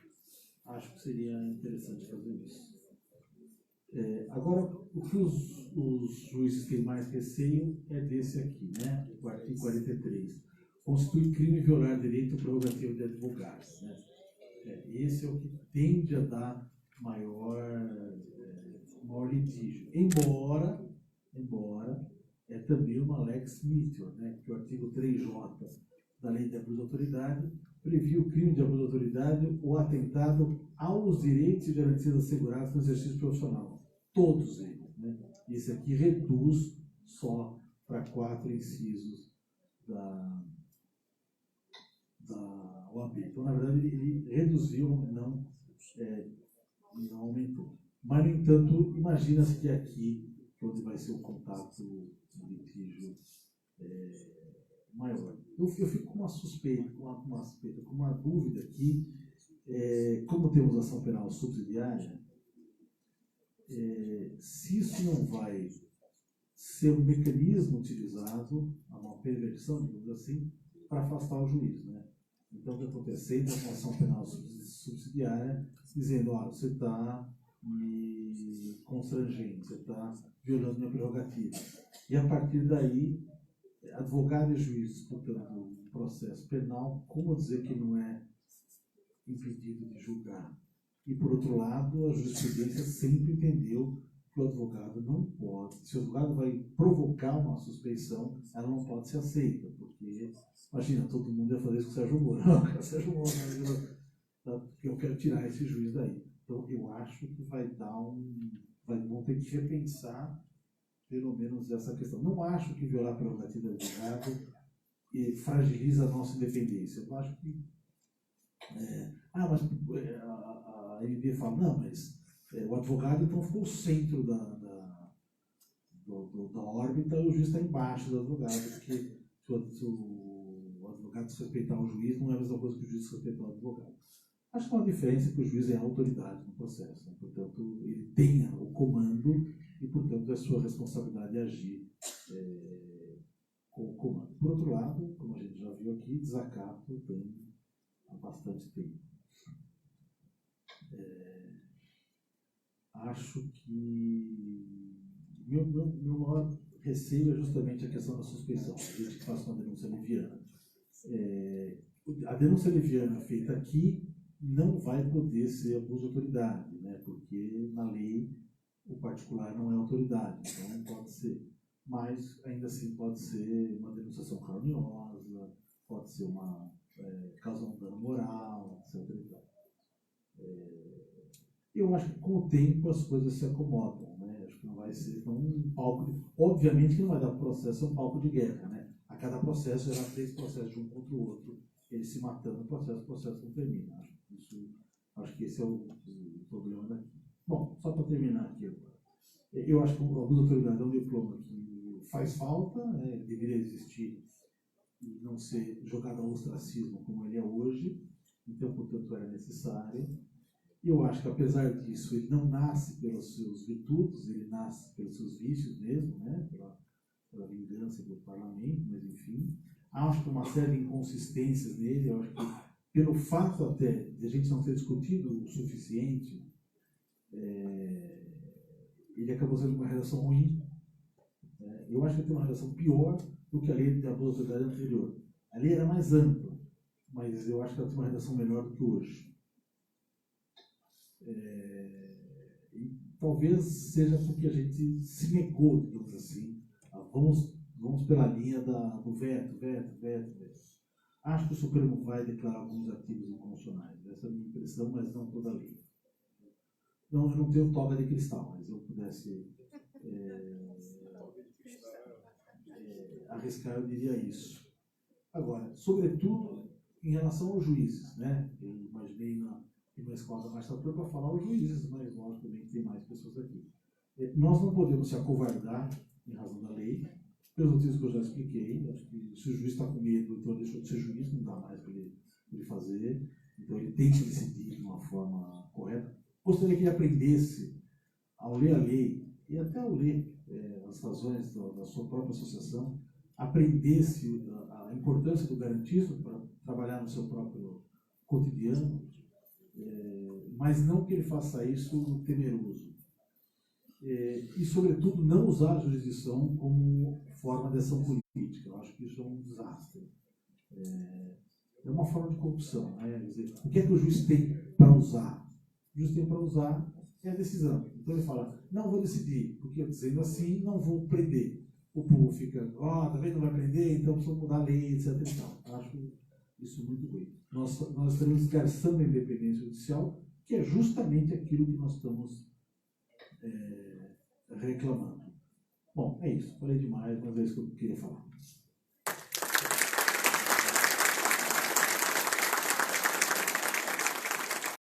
acho que seria interessante fazer isso. Agora, o que os juízes têm mais receio é desse aqui, né? O artigo 43. Constitui crime violar direito prerrogativo de advogados, né? Esse é o que tende a dar maior litígio. Embora é também uma lex meteor, né? Que o artigo 3J da Lei de Abuso de Autoridade previa o crime de abuso de autoridade ou atentado aos direitos e garantias assegurados no exercício profissional. Todos eles, né? Esse aqui reduz só para 4 incisos da OAB. Então, na verdade, ele reduziu, não aumentou. Mas, no entanto, imagina-se que aqui, onde vai ser o contato do litígio maior. Eu fico com uma suspeita, com uma dúvida aqui, como temos ação penal subsidiária, se isso não vai ser um mecanismo utilizado, uma perversão, digamos assim, para afastar o juiz, né? Então, o que acontece? Entra com ação penal subsidiária, dizendo, você está me constrangendo, você está violando minha prerrogativa. E a partir daí, advogado e juiz disputando um processo penal, como dizer que não é impedido de julgar? E, por outro lado, a jurisprudência sempre entendeu que o advogado não pode, se o advogado vai provocar uma suspeição, ela não pode ser aceita, porque, imagina, todo mundo ia fazer isso com o Sérgio Moro. Não, Sérgio Moro, eu quero tirar esse juiz daí. Então, eu acho que vão ter que repensar, pelo menos, essa questão. Não acho que violar a prerrogativa do advogado fragiliza a nossa independência. Eu acho que mas a MB fala, não, mas o advogado então ficou o centro da órbita e o juiz está embaixo do advogado, porque se o advogado respeitar o juiz não é a mesma coisa que o juiz respeitar o advogado. Acho que há uma diferença que o juiz é a autoridade no processo, né? Portanto, ele tem o comando e, portanto, é sua responsabilidade agir com o comando. Por outro lado, como a gente já viu aqui, desacato tem há bastante tempo. Acho que meu maior receio é justamente a questão da suspeição. A gente que faz uma denúncia leviana. A denúncia leviana feita aqui não vai poder ser abuso de autoridade, né? Porque na lei o particular não é autoridade, então não pode ser. Mas ainda assim pode ser uma denunciação caluniosa, pode ser causar um dano moral, etc. Eu acho que com o tempo as coisas se acomodam, né? Acho que não vai ser tão um palco obviamente que não vai dar processo, é um palco de guerra, né? A cada processo será 3 processos de um contra o outro, eles se matando, o processo não termina. Acho que esse é o problema daqui. Bom, só para terminar aqui agora. Eu acho que o abuso de autoridade é um diploma que faz falta, né? Deveria existir e não ser jogado ao ostracismo como ele é hoje, então, portanto, era necessário. Eu acho que, apesar disso, ele não nasce pelas suas virtudes, ele nasce pelos seus vícios mesmo, né? pela vingança do parlamento, mas enfim. Acho que uma série de inconsistências nele, eu acho que, pelo fato até de a gente não ter discutido o suficiente, ele acabou sendo uma redação ruim. Eu acho que ele tem uma redação pior do que a lei de abuso de autoridade anterior. A lei era mais ampla, mas eu acho que ela tem uma redação melhor do que hoje. E talvez seja porque a gente se negou, digamos assim, vamos pela linha do veto. Acho que o Supremo vai declarar alguns artigos inconstitucionais. Essa é a minha impressão, mas não toda a lei. Não, eu não tenho toga de cristal, mas eu pudesse arriscar, eu diria isso. Agora, sobretudo em relação aos juízes, né? Eu imaginei numa escola da magistratura para falar aos juízes, mas lógico também que tem mais pessoas aqui. Nós não podemos se acovardar em razão da lei, pelos motivos que eu já expliquei. Acho que se o juiz está com medo, então deixou de ser juiz, não dá mais para ele fazer. Então ele tem que decidir de uma forma correta. Gostaria que ele aprendesse ao ler a lei, e até ao ler as razões da sua própria associação, aprendesse a importância do garantismo para trabalhar no seu próprio cotidiano, mas não que ele faça isso temeroso. E, sobretudo, não usar a jurisdição como forma de ação política. Eu acho que isso é um desastre. É uma forma de corrupção. Né? Quer dizer, o que é que o juiz tem para usar? O juiz tem para usar é a decisão. Então ele fala, não vou decidir, porque dizendo assim não vou prender. O povo fica, tá vendo, não vai prender, então precisa mudar a lei, etc. Eu acho isso muito ruim. Nós estamos esgarçando a independência judicial, que é justamente aquilo que nós estamos reclamando. Bom, é isso. Falei demais, mas é isso que eu queria falar.